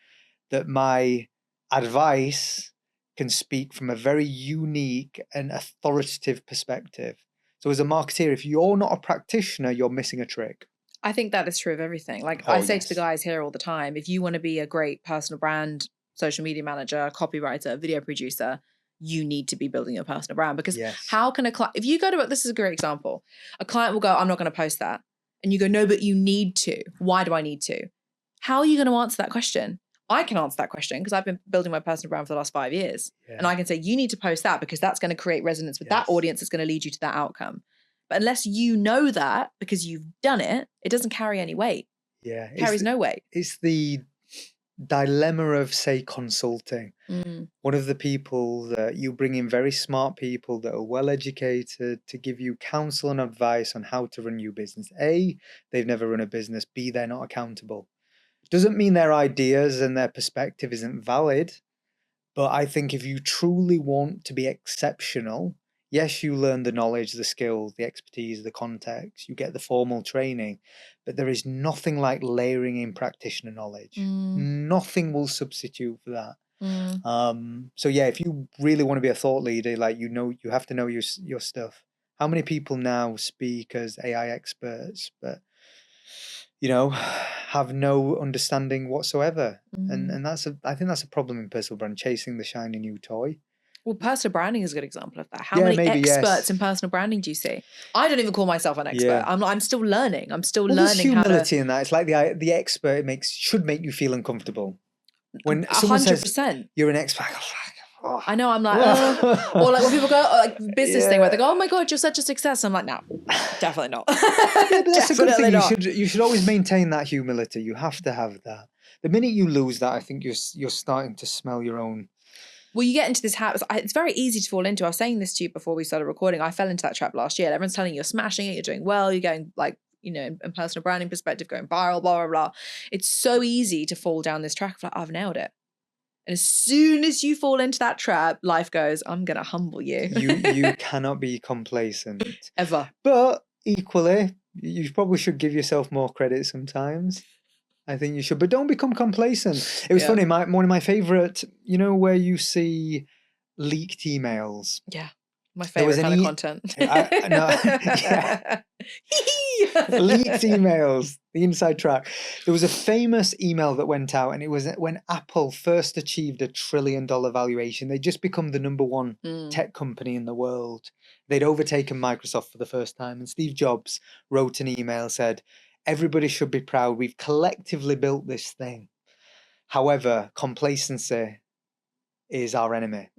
that my advice can speak from a very unique and authoritative perspective. So as a marketeer, if you're not a practitioner, you're missing a trick. I think that is true of everything. Like I say to the guys here all the time, if you want to be a great personal brand, social media manager, copywriter, video producer, you need to be building your personal brand. Because how can a client, if you go to, this is a great example, a client will go, I'm not going to post that. And you go, no, but you need to. Why do I need to? How are you going to answer that question? I can answer that question because I've been building my personal brand for the last 5 years. And I can say, you need to post that because that's going to create resonance with that audience. It's going to lead you to that outcome. But unless you know that because you've done it, it doesn't carry any weight. Yeah. It carries no weight. It's the dilemma of, say, consulting. One of the people that you bring in very smart people that are well educated to give you counsel and advice on how to run your business. A, they've never run a business. B, they're not accountable. Doesn't mean their ideas and their perspective isn't valid, but I think if you truly want to be exceptional, yes, you learn the knowledge, the skills, the expertise, the context, you get the formal training, but there is nothing like layering in practitioner knowledge. Nothing will substitute for that. So yeah, if you really want to be a thought leader, like, you have to know your stuff. How many people now speak as AI experts, but have no understanding whatsoever. And I think that's a problem in personal brand, chasing the shiny new toy. Well, personal branding is a good example of that. How many experts in personal branding do you see? I don't even call myself an expert. I'm still learning. I'm still learning. There's humility in that. It's like the expert should make you feel uncomfortable. When someone 100%. Says you're an expert, I know, I'm like, or like when people go, like business thing where they go, oh my God, you're such a success. I'm like, no, definitely not. That's a good thing. You should always maintain that humility. You have to have that. The minute you lose that, I think you're starting to smell your own. Well, you get into this habit. It's very easy to fall into. I was saying this to you before we started recording. I fell into that trap last year. Everyone's telling you you're smashing it, you're doing well, you're going like, in personal branding perspective, going viral, blah, blah, blah. It's so easy to fall down this track of like, I've nailed it. And as soon as you fall into that trap, life goes, I'm going to humble you. You cannot be complacent. Ever. But equally, you probably should give yourself more credit sometimes. I think you should, but don't become complacent. It was Yeah. funny. One of my favorite, where you see leaked emails. Yeah. My There was favorite kind of content. yeah. Leaked emails, the inside track. There was a famous email that went out, and it was when Apple first achieved $1 trillion valuation. They'd just become the number one tech company in the world. They'd overtaken Microsoft for the first time, and Steve Jobs wrote an email, said, "Everybody should be proud. We've collectively built this thing. However, complacency is our enemy.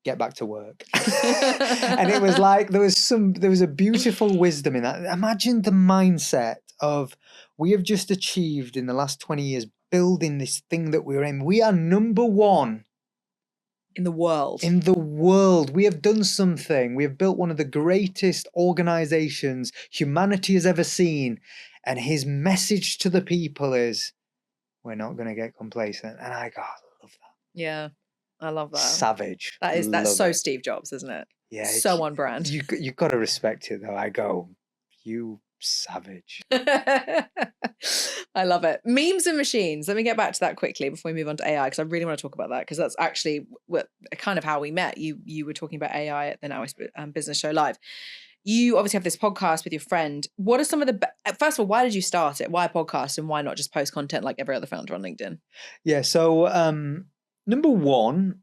Get back to work." And it was like there was a beautiful wisdom in that. Imagine the mindset of, we have just achieved in the last 20 years building this thing that we're in. We are number one in the world. We have done something. We have built one of the greatest organizations humanity has ever seen. And his message to the people is, we're not going to get complacent. And I love that. Yeah. I love that. Savage. That's so Steve Jobs, isn't it? Yeah. So on brand. You've got to respect it, though. I go, you savage. I love it. Memes and machines. Let me get back to that quickly before we move on to AI, because I really want to talk about that, because that's actually kind of how we met. You were talking about AI at the Now Business Show Live. You obviously have this podcast with your friend. What are some of the first of all, why did you start it? Why a podcast, and why not just post content like every other founder on LinkedIn? Yeah, so number one,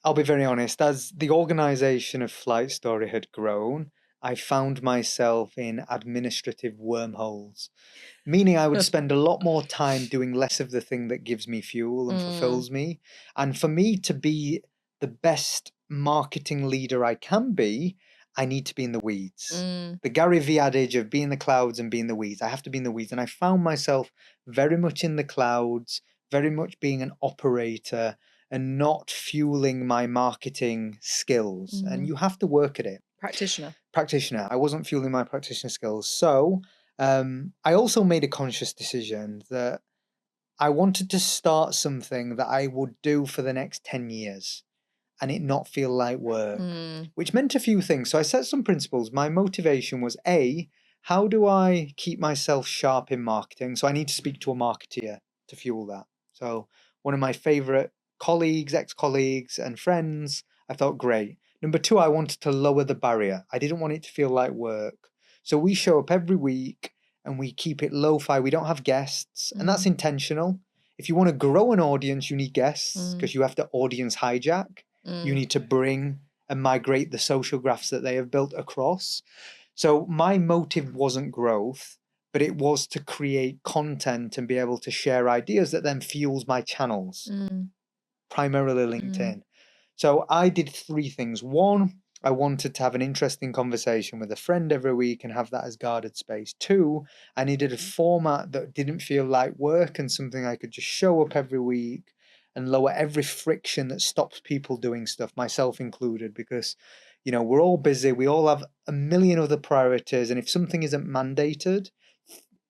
I'll be very honest, as the organization of Flight Story had grown, I found myself in administrative wormholes, meaning I would spend a lot more time doing less of the thing that gives me fuel and fulfills me. And for me to be the best marketing leader I can be, I need to be in the weeds. The Gary Vee adage of be in the clouds and be in the weeds. I have to be in the weeds. And I found myself very much in the clouds, very much being an operator and not fueling my marketing skills. And you have to work at it. Practitioner. I wasn't fueling my practitioner skills. So I also made a conscious decision that I wanted to start something that I would do for the next 10 years and it not feel like work, which meant a few things. So I set some principles. My motivation was, A, how do I keep myself sharp in marketing? So I need to speak to a marketeer to fuel that. So one of my favorite colleagues, ex-colleagues and friends, I thought, great. Number two, I wanted to lower the barrier. I didn't want it to feel like work. So we show up every week and we keep it lo-fi. We don't have guests, and that's intentional. If you want to grow an audience, you need guests because you have to audience hijack. You need to bring and migrate the social graphs that they have built across. So my motive wasn't growth, but it was to create content and be able to share ideas that then fuels my channels, primarily LinkedIn. So I did three things. One, I wanted to have an interesting conversation with a friend every week and have that as guarded space. Two, I needed a format that didn't feel like work and something I could just show up every week and lower every friction that stops people doing stuff, myself included, because, we're all busy. We all have a million other priorities. And if something isn't mandated,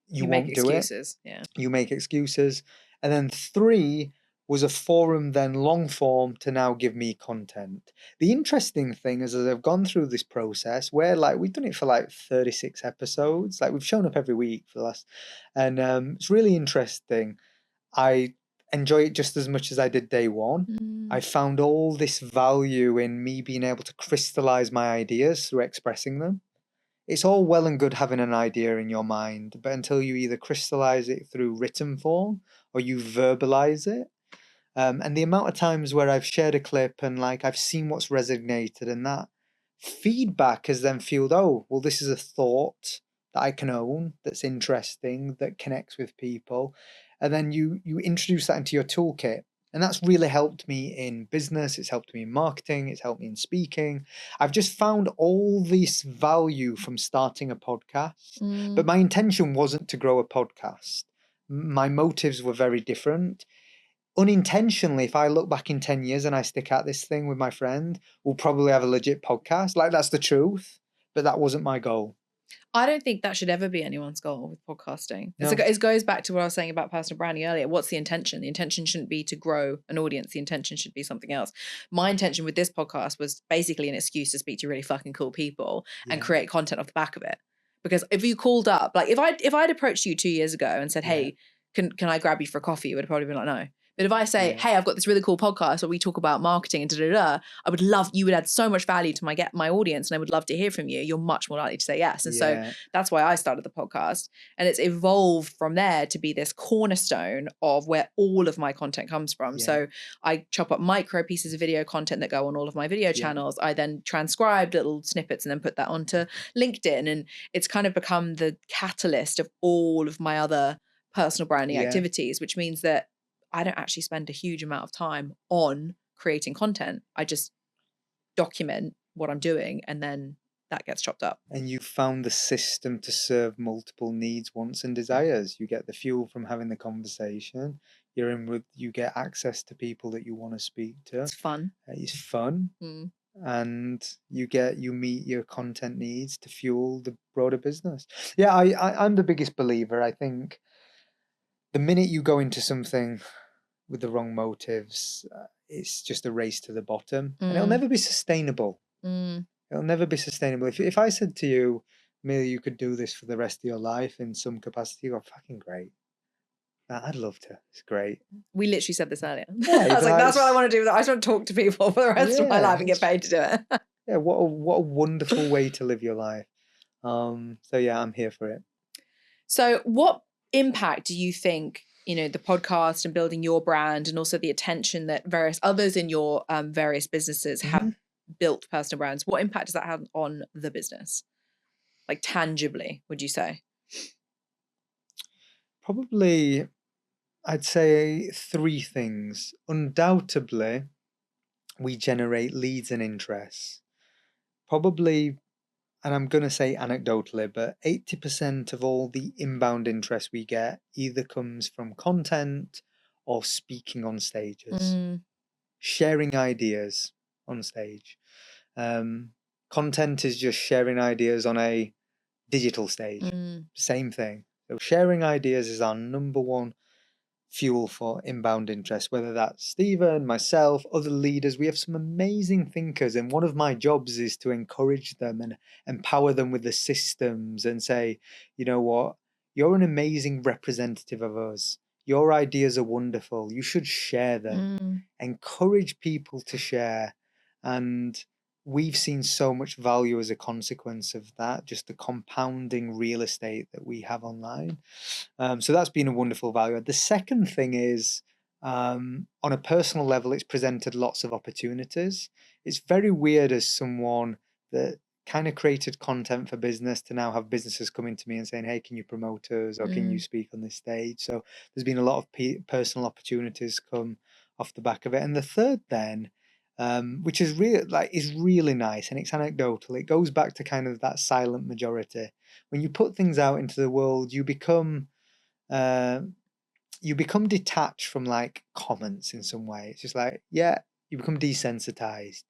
you won't make do excuses. it. Yeah. You make excuses. And then three was a forum, then long form, to now give me content. The interesting thing is, as I've gone through this process where we've done it for 36 episodes, we've shown up every week for the last, and it's really interesting. I enjoy it just as much as I did day one. I found all this value in me being able to crystallize my ideas through expressing them. It's all well and good having an idea in your mind, but until you either crystallize it through written form or you verbalize it, and the amount of times where I've shared a clip and I've seen what's resonated, and that feedback has then fueled, oh, well, this is a thought that I can own, that's interesting, that connects with people. And then you introduce that into your toolkit. And that's really helped me in business. It's helped me in marketing. It's helped me in speaking. I've just found all this value from starting a podcast. But my intention wasn't to grow a podcast. My motives were very different. Unintentionally, if I look back in 10 years and I stick at this thing with my friend, we'll probably have a legit podcast. That's the truth. But that wasn't my goal. I don't think that should ever be anyone's goal with podcasting. No. It goes back to what I was saying about personal branding earlier. What's the intention? The intention shouldn't be to grow an audience. The intention should be something else. My intention with this podcast was basically an excuse to speak to really fucking cool people and create content off the back of it. Because if you called up, if I'd approached you 2 years ago and said, hey, can I grab you for a coffee? You would have probably been like, no. But if I say, hey, I've got this really cool podcast where we talk about marketing and I would love, you would add so much value to my audience and I would love to hear from you. You're much more likely to say yes. And so that's why I started the podcast. And it's evolved from there to be this cornerstone of where all of my content comes from. Yeah. So I chop up micro pieces of video content that go on all of my video channels. I then transcribe little snippets and then put that onto LinkedIn. And it's kind of become the catalyst of all of my other personal branding activities, which means that I don't actually spend a huge amount of time on creating content. I just document what I'm doing and then that gets chopped up. And you found the system to serve multiple needs, wants and desires. You get the fuel from having the conversation. You get access to people that you want to speak to. It's fun. It's fun. And you meet your content needs to fuel the broader business. Yeah, I'm the biggest believer. I think the minute you go into something with the wrong motives, it's just a race to the bottom, and it'll never be sustainable. It'll never be sustainable. If I said to you, Amelia, you could do this for the rest of your life in some capacity, you go, fucking great. I'd love to. It's great. We literally said this earlier. Yeah, I was like, that's what I want to do. I just want to talk to people for the rest of my life and get paid to do it. Yeah, what a wonderful way to live your life. So yeah, I'm here for it. So what impact do you think, the podcast and building your brand and also the attention that various others in your various businesses have built personal brands, what impact does that have on the business? Like tangibly, would you say? Probably, I'd say 3 things. Undoubtedly, we generate leads and interests. Probably, and I'm going to say anecdotally, but 80% of all the inbound interest we get either comes from content or speaking on stages, sharing ideas on stage. Content is just sharing ideas on a digital stage. Same thing. So sharing ideas is our number one fuel for inbound interest, whether that's Stephen, myself, other leaders. We have some amazing thinkers, and one of my jobs is to encourage them and empower them with the systems and say, you know what, you're an amazing representative of us. Your ideas are wonderful. You should share them. Encourage people to share. And we've seen so much value as a consequence of that, just the compounding real estate that we have online. So that's been a wonderful value. The second thing is, on a personal level, it's presented lots of opportunities. It's very weird as someone that kind of created content for business to now have businesses coming to me and saying, hey, can you promote us or can you speak on this stage? So there's been a lot of personal opportunities come off the back of it. And the third then, which is really nice, and it's anecdotal. It goes back to kind of that silent majority. When you put things out into the world, you become detached from like comments in some way. It's just like, you become desensitized.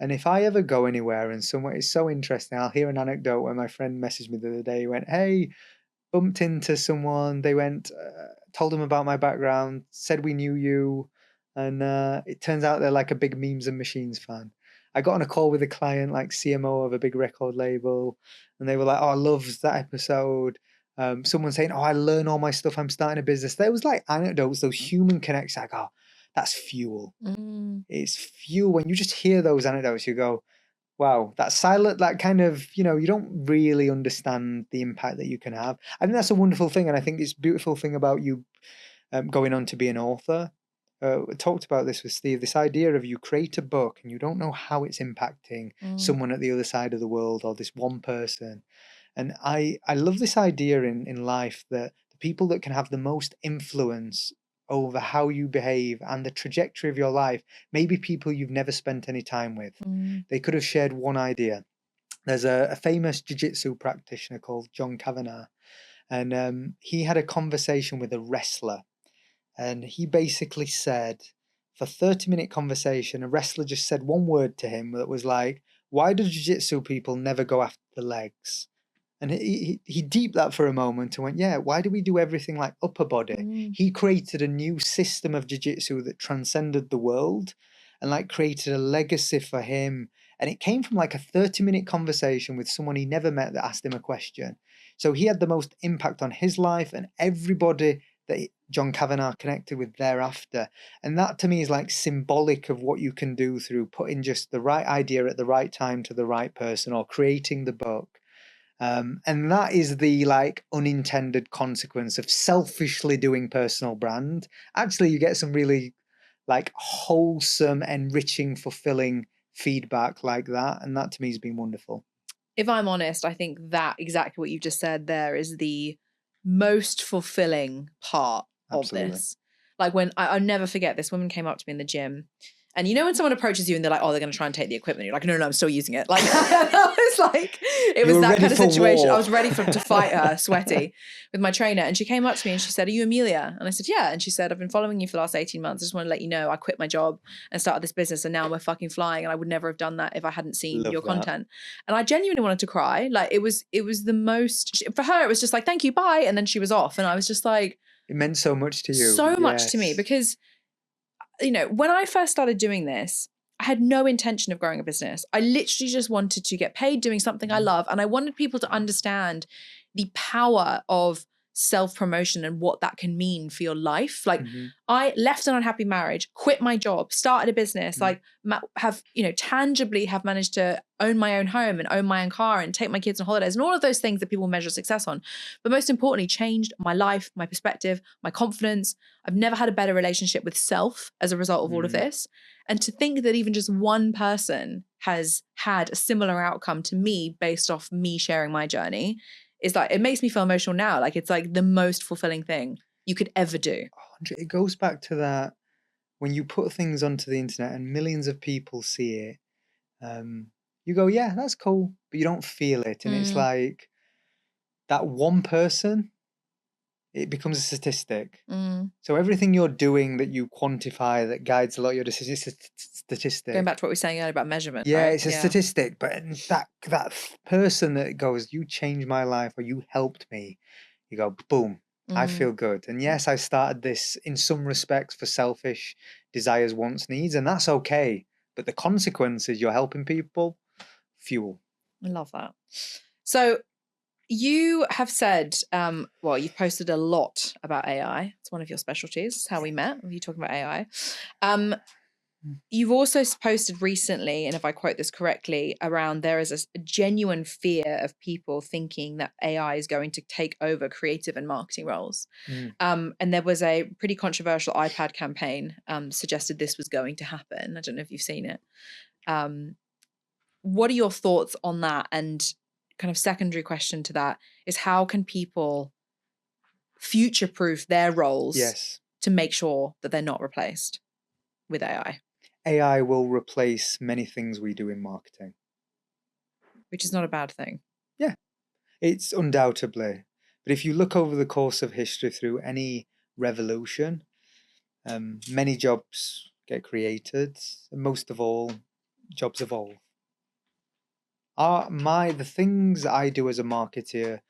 And if I ever go anywhere and somewhere is so interesting, I'll hear an anecdote where my friend messaged me the other day. He went, hey, bumped into someone. They went, told them about my background, said we knew you. And it turns out they're like a big Memes and Machines fan. I got on a call with a client, like CMO of a big record label, and they were like, oh, I love that episode. Someone saying, oh, I learn all my stuff. I'm starting a business. There was like anecdotes, those human connects. Like, oh, that's fuel. It's fuel. When you just hear those anecdotes, you go, wow, that silent, that kind of, you don't really understand the impact that you can have. I think that's a wonderful thing. And I think it's a beautiful thing about you going on to be an author. I talked about this with Steve, this idea of you create a book and you don't know how it's impacting someone at the other side of the world or this one person. And I love this idea in life that the people that can have the most influence over how you behave and the trajectory of your life may be people you've never spent any time with. They could have shared one idea. There's a famous jiu-jitsu practitioner called John Kavanagh, and he had a conversation with a wrestler. And he basically said, for 30-minute conversation, a wrestler just said one word to him that was like, why do jiu-jitsu people never go after the legs? And he deeped that for a moment and went, yeah, why do we do everything like upper body? He created a new system of jiu-jitsu that transcended the world and like created a legacy for him. And it came from like a 30-minute conversation with someone he never met that asked him a question. So he had the most impact on his life, and everybody that John Kavanagh connected with thereafter. And that to me is like symbolic of what you can do through putting just the right idea at the right time to the right person, or creating the book. And that is the like unintended consequence of selfishly doing personal brand. Actually, you get some really like wholesome, enriching, fulfilling feedback like that. And that to me has been wonderful. If I'm honest, I think that exactly what you just said there is the most fulfilling part of Absolutely. this. Like when I'll never forget, this woman came up to me in the gym. And you know when someone approaches you and they're like, oh, they're going to try and take the equipment. You're like, no, I'm still using it. Like, I was like, it was that kind of situation. I was ready to fight her, sweaty, with my trainer. And she came up to me and she said, are you Amelia? And I said, yeah. And she said, I've been following you for the last 18 months. I just want to let you know, I quit my job and started this business and now we're fucking flying. And I would never have done that if I hadn't seen your content. And I genuinely wanted to cry. Like it was the most, for her, it was just like, thank you, bye. And then she was off. And I was just like, it meant so much to you. So much to me, because you know, when I first started doing this, I had no intention of growing a business. I literally just wanted to get paid doing something I love. And I wanted people to understand the power of self-promotion and what that can mean for your life. Like I left an unhappy marriage, quit my job, started a business, like have, you know, tangibly have managed to own my own home and own my own car and take my kids on holidays and all of those things that people measure success on. But most importantly, changed my life, my perspective, my confidence. I've never had a better relationship with self as a result of all of this. And to think that even just one person has had a similar outcome to me based off me sharing my journey is like, it makes me feel emotional now. Like it's like the most fulfilling thing you could ever do. It goes back to that, when you put things onto the internet and millions of people see it, you go, yeah, that's cool, but you don't feel it. And it's like that one person, it becomes a statistic. So everything you're doing that you quantify, that guides a lot of your decisions, is a statistic. Going back to what we were saying earlier about measurement. Yeah, right? it's a statistic. But that person that goes, you changed my life, or you helped me, you go, boom, I feel good. And yes, I started this in some respects for selfish desires, wants, needs, and that's okay. But the consequences, you're helping people, fuel. I love that. So you have said, well, you've posted a lot about AI. It's one of your specialties. It's how we met. You talking about AI. You've also posted recently, and if I quote this correctly, around there is a genuine fear of people thinking that AI is going to take over creative and marketing roles. And there was a pretty controversial iPad campaign suggested this was going to happen. I don't know if you've seen it. What are your thoughts on that? And kind of secondary question to that is, how can people future-proof their roles to make sure that they're not replaced with AI? AI will replace many things we do in marketing. Which is not a bad thing. Yeah, it's undoubtedly. But if you look over the course of history through any revolution, many jobs get created, and most of all, jobs evolve. The things I do as a marketeer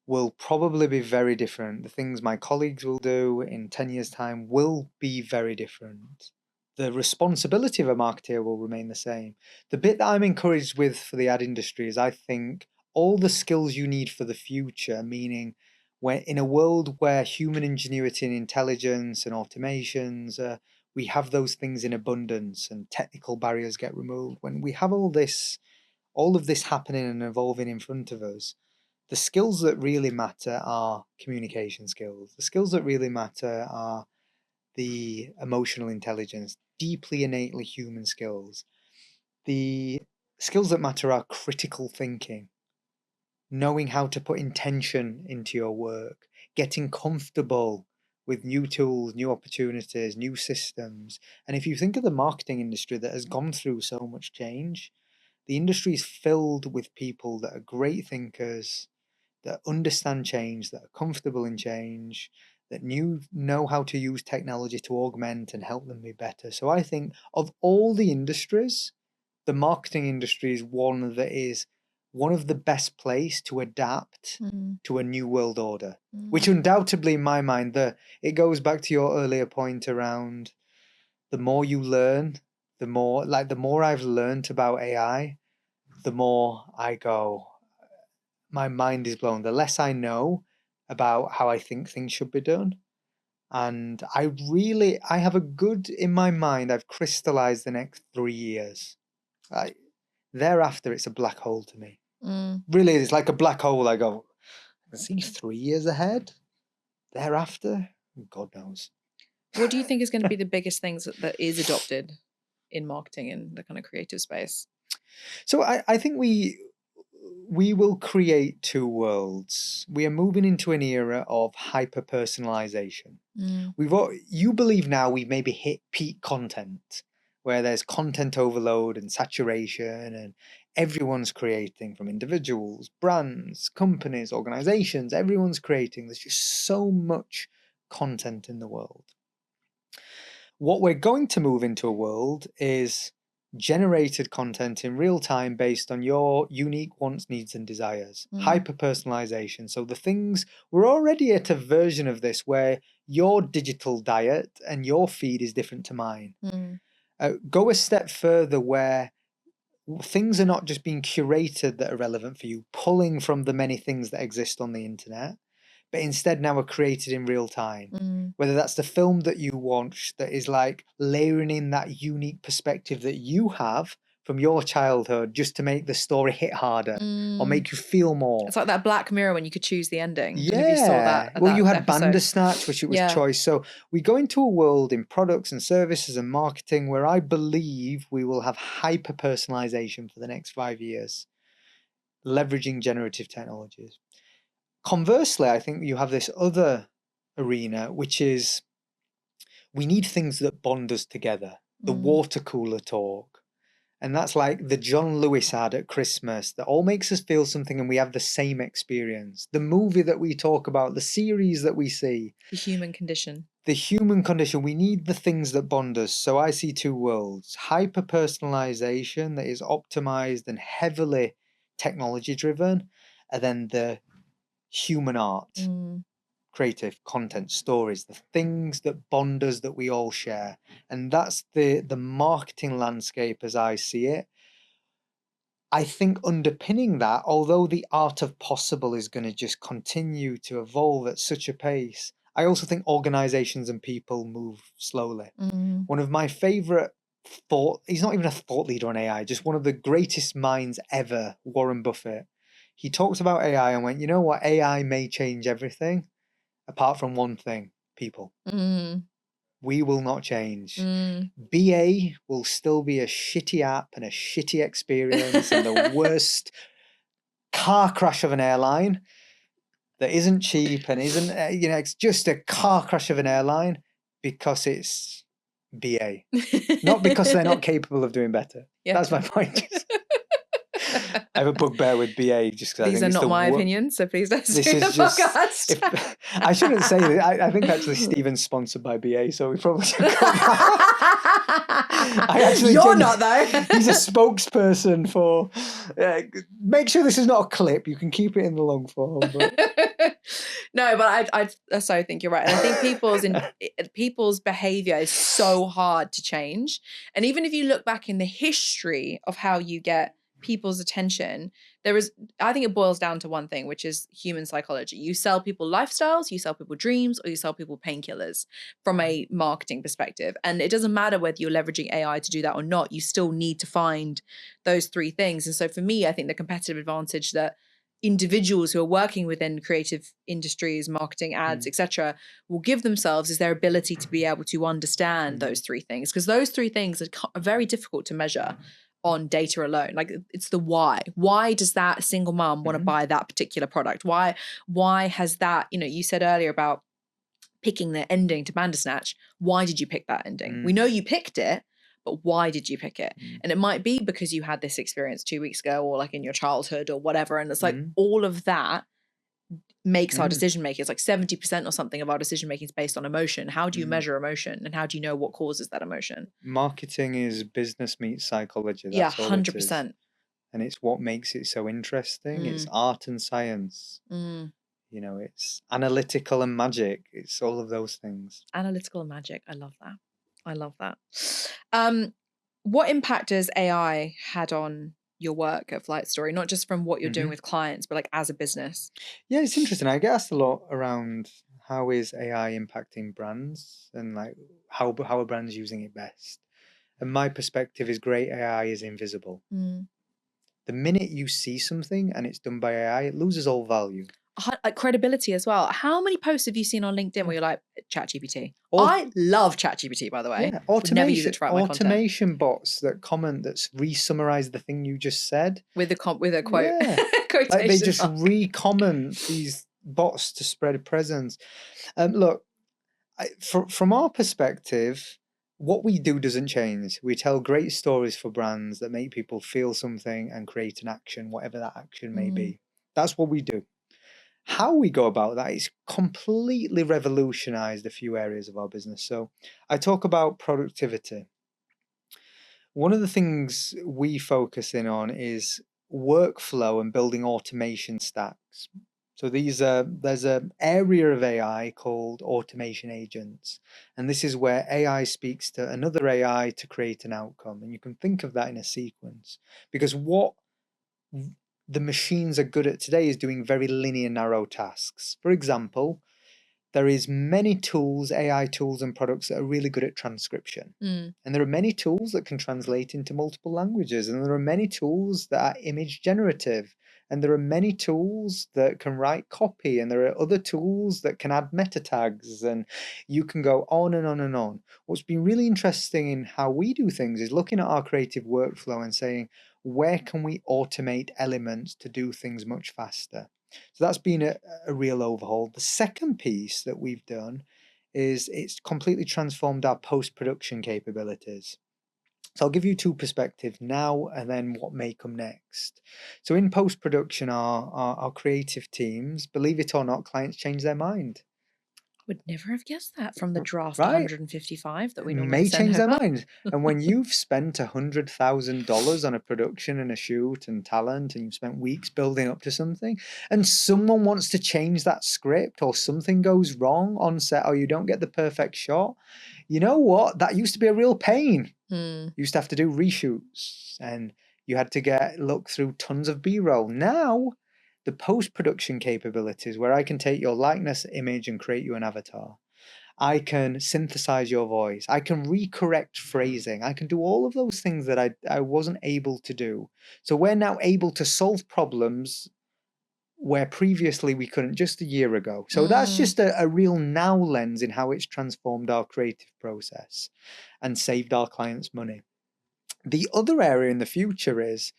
will probably be very different. The things my colleagues will do in 10 years' time will be very different. The responsibility of a marketeer will remain the same. The bit that I'm encouraged with for the ad industry is, I think, all the skills you need for the future, meaning when in a world where human ingenuity and intelligence and automations, we have those things in abundance and technical barriers get removed. When we have all of this happening and evolving in front of us, the skills that really matter are communication skills. The skills that really matter are the emotional intelligence, deeply innately human skills. The skills that matter are critical thinking, knowing how to put intention into your work, getting comfortable with new tools, new opportunities, new systems. And if you think of the marketing industry that has gone through so much change, the industry is filled with people that are great thinkers, that understand change, that are comfortable in change, that know how to use technology to augment and help them be better. So I think of all the industries, the marketing industry is one that is one of the best placed to adapt to a new world order, which undoubtedly in my mind, it goes back to your earlier point around the more you learn, the more I've learned about AI, the more I go, my mind is blown. The less I know, about how I think things should be done. And I have in my mind, I've crystallized the next 3 years. Thereafter, it's a black hole to me. Really, it's like a black hole. I go, I see 3 years ahead. Thereafter, God knows. What do you think is going to be the biggest things that is adopted in marketing in the kind of creative space? So I think we will create two worlds. We are moving into an era of hyper personalization. You believe now we've maybe hit peak content, where there's content overload and saturation, and everyone's creating, from individuals, brands, companies, organizations. Everyone's creating. There's just so much content in the world. What we're going to move into a world is generated content in real time based on your unique wants, needs, and desires. Hyper personalization. So we're already at a version of this where your digital diet and your feed is different to mine. Go a step further, where things are not just being curated that are relevant for you, pulling from the many things that exist on the internet, but instead now are created in real time. Whether that's the film that you watch that is like layering in that unique perspective that you have from your childhood just to make the story hit harder or make you feel more. It's like that Black Mirror when you could choose the ending. Yeah. If you saw that, well, you had episode. Bandersnatch, which it was choice. So we go into a world in products and services and marketing where I believe we will have hyper personalization for the next 5 years, leveraging generative technologies. Conversely, I think you have this other arena, which is we need things that bond us together. The water cooler talk. And that's like the John Lewis ad at Christmas that all makes us feel something and we have the same experience. The movie that we talk about, the series that we see. The human condition. The human condition. We need the things that bond us. So I see two worlds. Hyper-personalization that is optimized and heavily technology-driven. And then the human art, creative content, stories, the things that bond us that we all share. And that's the marketing landscape as I see it. I think underpinning that, although the art of possible is going to just continue to evolve at such a pace, I also think organizations and people move slowly. One of my favorite he's not even a thought leader on AI, just one of the greatest minds ever, Warren Buffett. He talked about AI and went, you know what? AI may change everything apart from one thing, people. We will not change. BA will still be a shitty app and a shitty experience and the worst car crash of an airline that isn't cheap and isn't, it's just a car crash of an airline because it's BA. Not because they're not capable of doing better. Yeah. That's my point. I have a bugbear with BA just because I think these are not my opinions, so please don't sue the podcast. I shouldn't say that. I think actually Stephen's sponsored by BA, so we probably should go You're not, though. He's a spokesperson for... make sure this is not a clip. You can keep it in the long form. But... No, but I so think you're right. And I think people's behaviour is so hard to change. And even if you look back in the history of how you get people's attention, I think it boils down to one thing, which is human psychology. You sell people lifestyles, you sell people dreams, or you sell people painkillers from a marketing perspective. And it doesn't matter whether you're leveraging AI to do that or not, you still need to find those three things. And so for me, I think the competitive advantage that individuals who are working within creative industries, marketing, ads, etc., will give themselves is their ability to be able to understand those three things, because those three things are very difficult to measure on data alone. Like, it's the why does that single mom want to buy that particular product? Why has that, you said earlier about picking the ending to Bandersnatch. Why did you pick that ending? We know you picked it, but why did you pick it? And it might be because you had this experience 2 weeks ago, or like in your childhood or whatever. And it's like all of that makes our decision making. It's like 70% or something of our decision making is based on emotion. How do you measure emotion, and how do you know what causes that emotion? Marketing is business meets psychology. That's 100%. And it's what makes it so interesting. It's art and science. It's analytical and magic. It's all of those things. Analytical and magic. I love that. What impact has AI had on your work at Flight Story, not just from what you're doing Mhm. with clients, but like as a business? Yeah, it's interesting. I get asked a lot around how is AI impacting brands and like how are brands using it best. And my perspective is great AI is invisible. Mm. The minute you see something and it's done by AI, it loses all value. Like credibility as well. How many posts have you seen on LinkedIn Yeah. where you're like, ChatGPT? Or I love ChatGPT, by the way. yeah, Would never use it to write my content. automation bots that comment that's re-summarize the thing you just said. With a quote Yeah. Like they quotation just mark. re-comment these bots to spread a presence. Look, from our perspective, what we do doesn't change. We tell great stories for brands that make people feel something and create an action, whatever that action may be. That's what we do. How we go about that is completely revolutionized a few areas of our business. So I talk about productivity. One of the things we focus in on is workflow and building automation stacks. So there's an area of AI called automation agents, and this is where AI speaks to another AI to create an outcome. And you can think of that in a sequence, because what the machines are good at today is doing very linear, narrow tasks. For example, there is many tools, AI tools and products that are really good at transcription. And there are many tools that can translate into multiple languages. And there are many tools that are image generative. And there are many tools that can write copy. And there are other tools that can add meta tags. And you can go on and on and on. What's been really interesting in how we do things is looking at our creative workflow and saying, where can we automate elements to do things much faster? So that's been a real overhaul. The second piece that we've done is it's completely transformed our post-production capabilities. So I'll give you two perspectives now and then what may come next. So in post-production, our creative teams, believe it or not, clients change their mind. Would never have guessed that from the draft Right? 155 that we normally May send change their over. minds. And when you've spent $100,000 on a production and a shoot and talent, and you've spent weeks building up to something, and someone wants to change that script, or something goes wrong on set, or you don't get the perfect shot, you know what? That used to be a real pain. You used to have to do reshoots, and you had to look through tons of B-roll. Now, the post-production capabilities, where I can take your likeness image and create you an avatar. I can synthesize your voice. I can recorrect phrasing. I can do all of those things that I wasn't able to do. So we're now able to solve problems where previously we couldn't just a year ago. So that's just a real now lens in how it's transformed our creative process and saved our clients money. The other area in the future is,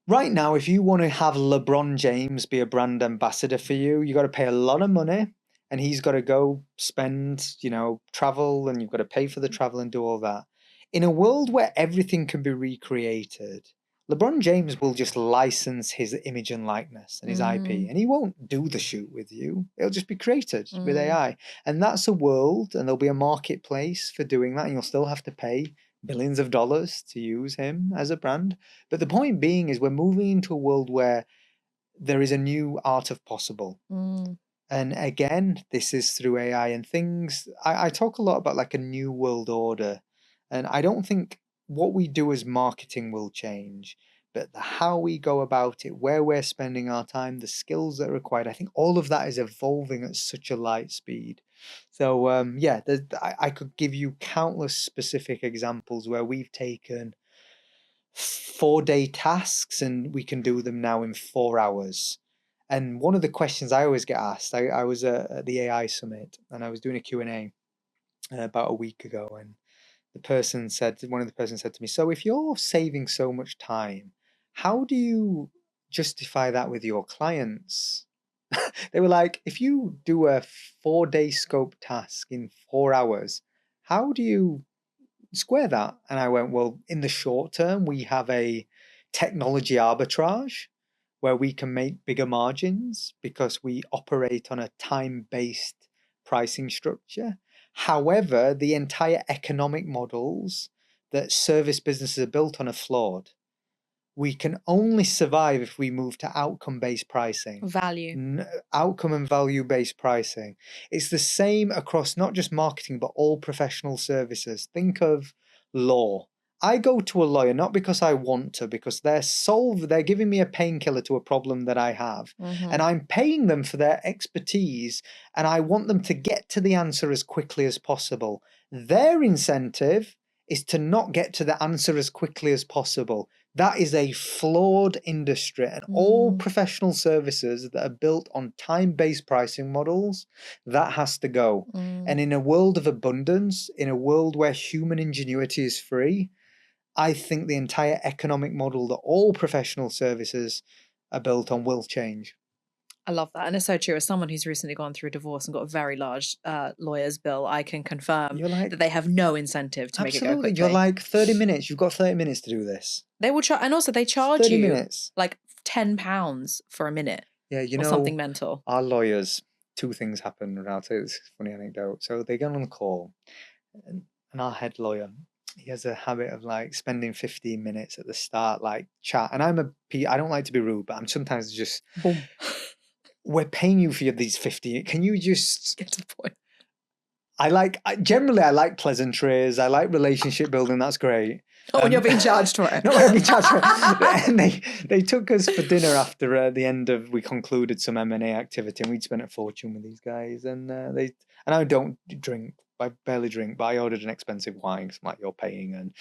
right now, if you want to have LeBron James be a brand ambassador for you, you got to pay a lot of money, and he's got to go spend, travel, and you've got to pay for the travel and do all that. In a world where everything can be recreated, LeBron James will just license his image and likeness and his IP, and he won't do the shoot with you. It'll just be created with AI. And that's a world, and there'll be a marketplace for doing that, and you'll still have to pay billions of dollars to use him as a brand. But the point being is we're moving into a world where there is a new art of possible. And again, this is through AI and things. I talk a lot about like a new world order. And I don't think what we do as marketing will change, but how we go about it, where we're spending our time, the skills that are required, I think all of that is evolving at such a light speed. So yeah, I could give you countless specific examples where we've taken 4-day tasks and we can do them now in 4 hours. And one of the questions I always get asked, I was at the AI summit and I was doing a Q&A about a week ago, and one of the persons said to me, so if you're saving so much time, how do you justify that with your clients? They were like, if you do a 4-day scope task in 4 hours, how do you square that? And I went, well, in the short term, we have a technology arbitrage where we can make bigger margins because we operate on a time-based pricing structure. However, the entire economic models that service businesses are built on are flawed. We can only survive if we move to outcome-based pricing. Value. Outcome and value-based pricing. It's the same across not just marketing, but all professional services. Think of law. I go to a lawyer not because I want to, because they're giving me a painkiller to a problem that I have, and I'm paying them for their expertise, and I want them to get to the answer as quickly as possible. Their incentive is to not get to the answer as quickly as possible. That is a flawed industry, and all professional services that are built on time-based pricing models, that has to go. And in a world of abundance, in a world where human ingenuity is free, I think the entire economic model that all professional services are built on will change. I love that. And it's so true. As someone who's recently gone through a divorce and got a very large lawyer's bill, I can confirm that they have no incentive to make it go quickly. You're like 30 minutes. You've got 30 minutes to do this. They will and also they charge 30 you minutes. like £10 for a minute. Yeah, or something mental. Our lawyers, two things happen, and I'll tell you this funny anecdote. So they get on the call, and our head lawyer, he has a habit of like spending 15 minutes at the start, like chat. And I don't like to be rude, but I'm sometimes just, boom. We're paying you for these 15. Can you just get to the point? Generally I like pleasantries. I like relationship building. That's great. Not when you're being charged for it. Not when I'm being charged for it. And they took us for dinner after the end of, we concluded some M&A activity, and we'd spent a fortune with these guys. And I don't drink. I barely drink, but I ordered an expensive wine because I'm like, you're paying, and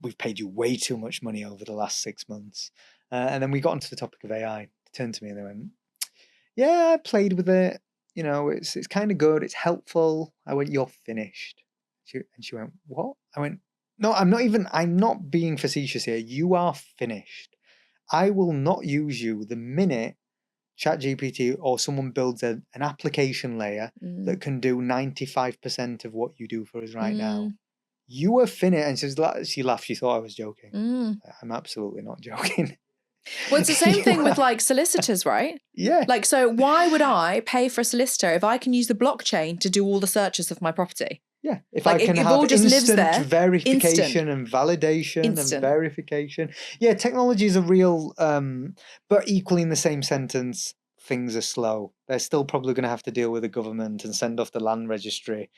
we've paid you way too much money over the last 6 months. And then we got onto the topic of AI. They turned to me and they went, yeah, I played with it. You know, it's kind of good. It's helpful. I went, you're finished. And she went, what? I went, no, I'm not being facetious here. You are finished. I will not use you the minute ChatGPT or someone builds an application layer that can do 95% of what you do for us right now. You are finished. And she laughed. She thought I was joking. I'm absolutely not joking. Well, it's the same thing with like solicitors, right? Yeah. Like, so why would I pay for a solicitor if I can use the blockchain to do all the searches of my property? Yeah. If I can have instant verification and validation and verification. Yeah, technology is a real, but equally in the same sentence, things are slow. They're still probably going to have to deal with the government and send off the land registry.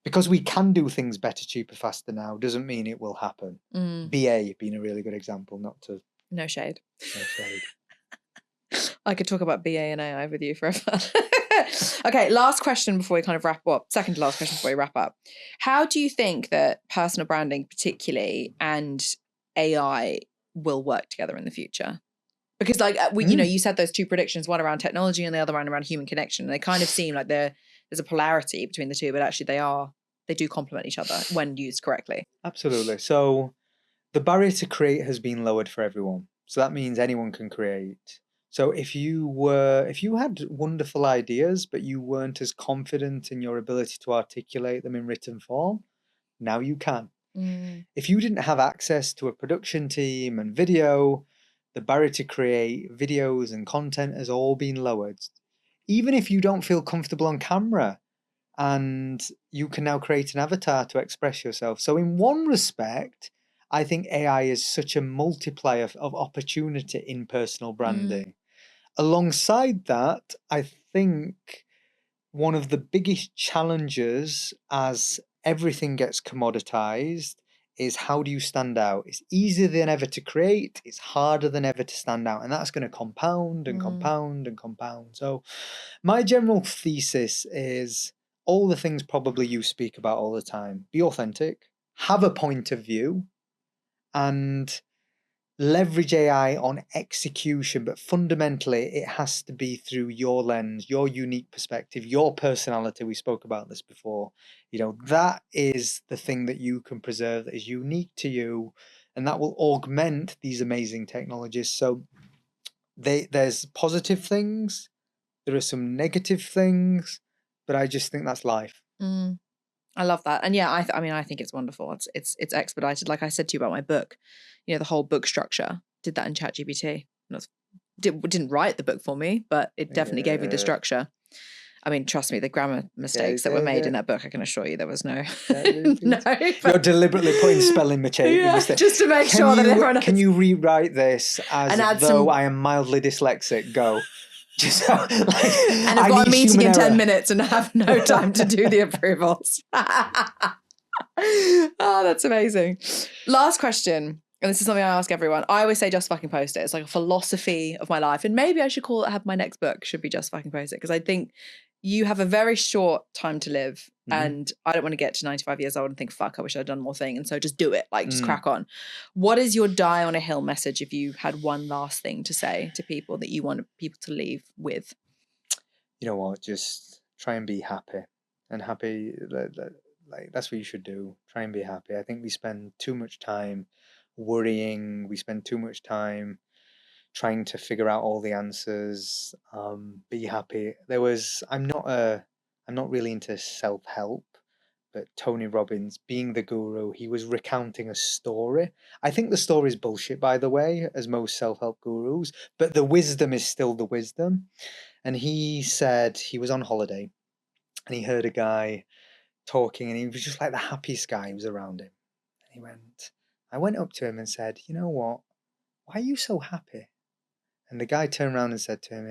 Because we can do things better, cheaper, faster now, doesn't mean it will happen. BA being a really good example, not to... No shade. No shade. I could talk about BA and AI with you forever. Okay, last question before we kind of wrap up. Second to last question before we wrap up. How do you think that personal branding particularly and AI will work together in the future? Because like you said those two predictions, one around technology and the other one around human connection. And they kind of seem like there's a polarity between the two, but actually they do complement each other when used correctly. Absolutely. So the barrier to create has been lowered for everyone. So that means anyone can create. So if you had wonderful ideas, but you weren't as confident in your ability to articulate them in written form, now you can. If you didn't have access to a production team and video, the barrier to create videos and content has all been lowered. Even if you don't feel comfortable on camera, and you can now create an avatar to express yourself. So in one respect, I think AI is such a multiplier of opportunity in personal branding. Alongside that, I think one of the biggest challenges as everything gets commoditized is how do you stand out? It's easier than ever to create. It's harder than ever to stand out. And that's going to compound and compound and compound. So my general thesis is all the things probably you speak about all the time. Be authentic, have a point of view, and leverage AI on execution, but fundamentally it has to be through your lens, your unique perspective, your personality. We spoke about this before. That is the thing that you can preserve that is unique to you, and that will augment these amazing technologies. So there's positive things, there are some negative things, but I just think that's life. I love that. And yeah, I think it's wonderful. It's expedited. Like I said to you about my book, the whole book structure, did that in ChatGPT. Didn't write the book for me, but it definitely gave me the structure. I mean, trust me, the grammar mistakes that were made in that book, I can assure you there was no. No. You're deliberately putting spelling mistakes. Just to make sure that everyone Can you rewrite this as though I am mildly dyslexic? Go. Just so, and I've got a meeting in 10 minutes and I have no time to do the approvals. Oh, that's amazing. Last question. And this is something I ask everyone. I always say just fucking post it. It's like a philosophy of my life. And maybe I should have my next book should be just fucking post it. Because I think you have a very short time to live. And I don't want to get to 95 years old and think, fuck, I wish I'd done more thing. And so just do it. Like, just crack on. What is your die on a hill message if you had one last thing to say to people that you want people to leave with? You know what? Just try and be happy. And happy, like that's what you should do. Try and be happy. I think we spend too much time worrying. We spend too much time trying to figure out all the answers. Be happy. I'm not really into self-help, but Tony Robbins, being the guru, he was recounting a story. I think the story is bullshit, by the way, as most self-help gurus, but the wisdom is still the wisdom. And he said he was on holiday and he heard a guy talking and he was just like the happiest guy who was around him. And I went up to him and said, you know what? Why are you so happy? And the guy turned around and said to him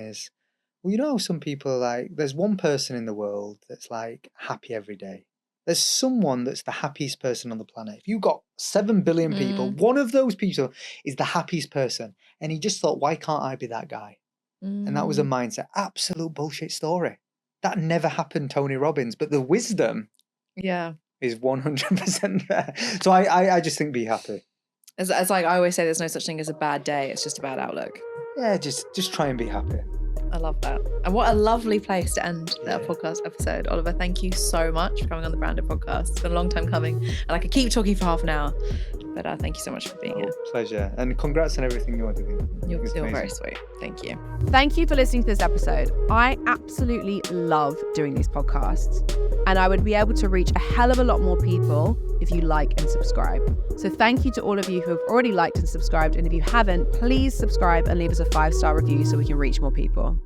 well, you know, some people there's one person in the world that's like happy every day. There's someone that's the happiest person on the planet. If you've got 7 billion people, one of those people is the happiest person. And he just thought, why can't I be that guy? And that was a mindset. Absolute bullshit story. That never happened, Tony Robbins. But the wisdom is 100% there. So I just think be happy. It's like I always say, there's no such thing as a bad day. It's just a bad outlook. Yeah, just try and be happy. I love that. And what a lovely place to end that podcast episode. Oliver, thank you so much for coming on the Branded Podcast. It's been a long time coming. And I could keep talking for half an hour. But thank you so much for being here. Pleasure. And congrats on everything you're doing. You're very sweet. Thank you. Thank you for listening to this episode. I absolutely love doing these podcasts. And I would be able to reach a hell of a lot more people if you like and subscribe. So thank you to all of you who have already liked and subscribed. And if you haven't, please subscribe and leave us a 5-star review so we can reach more people.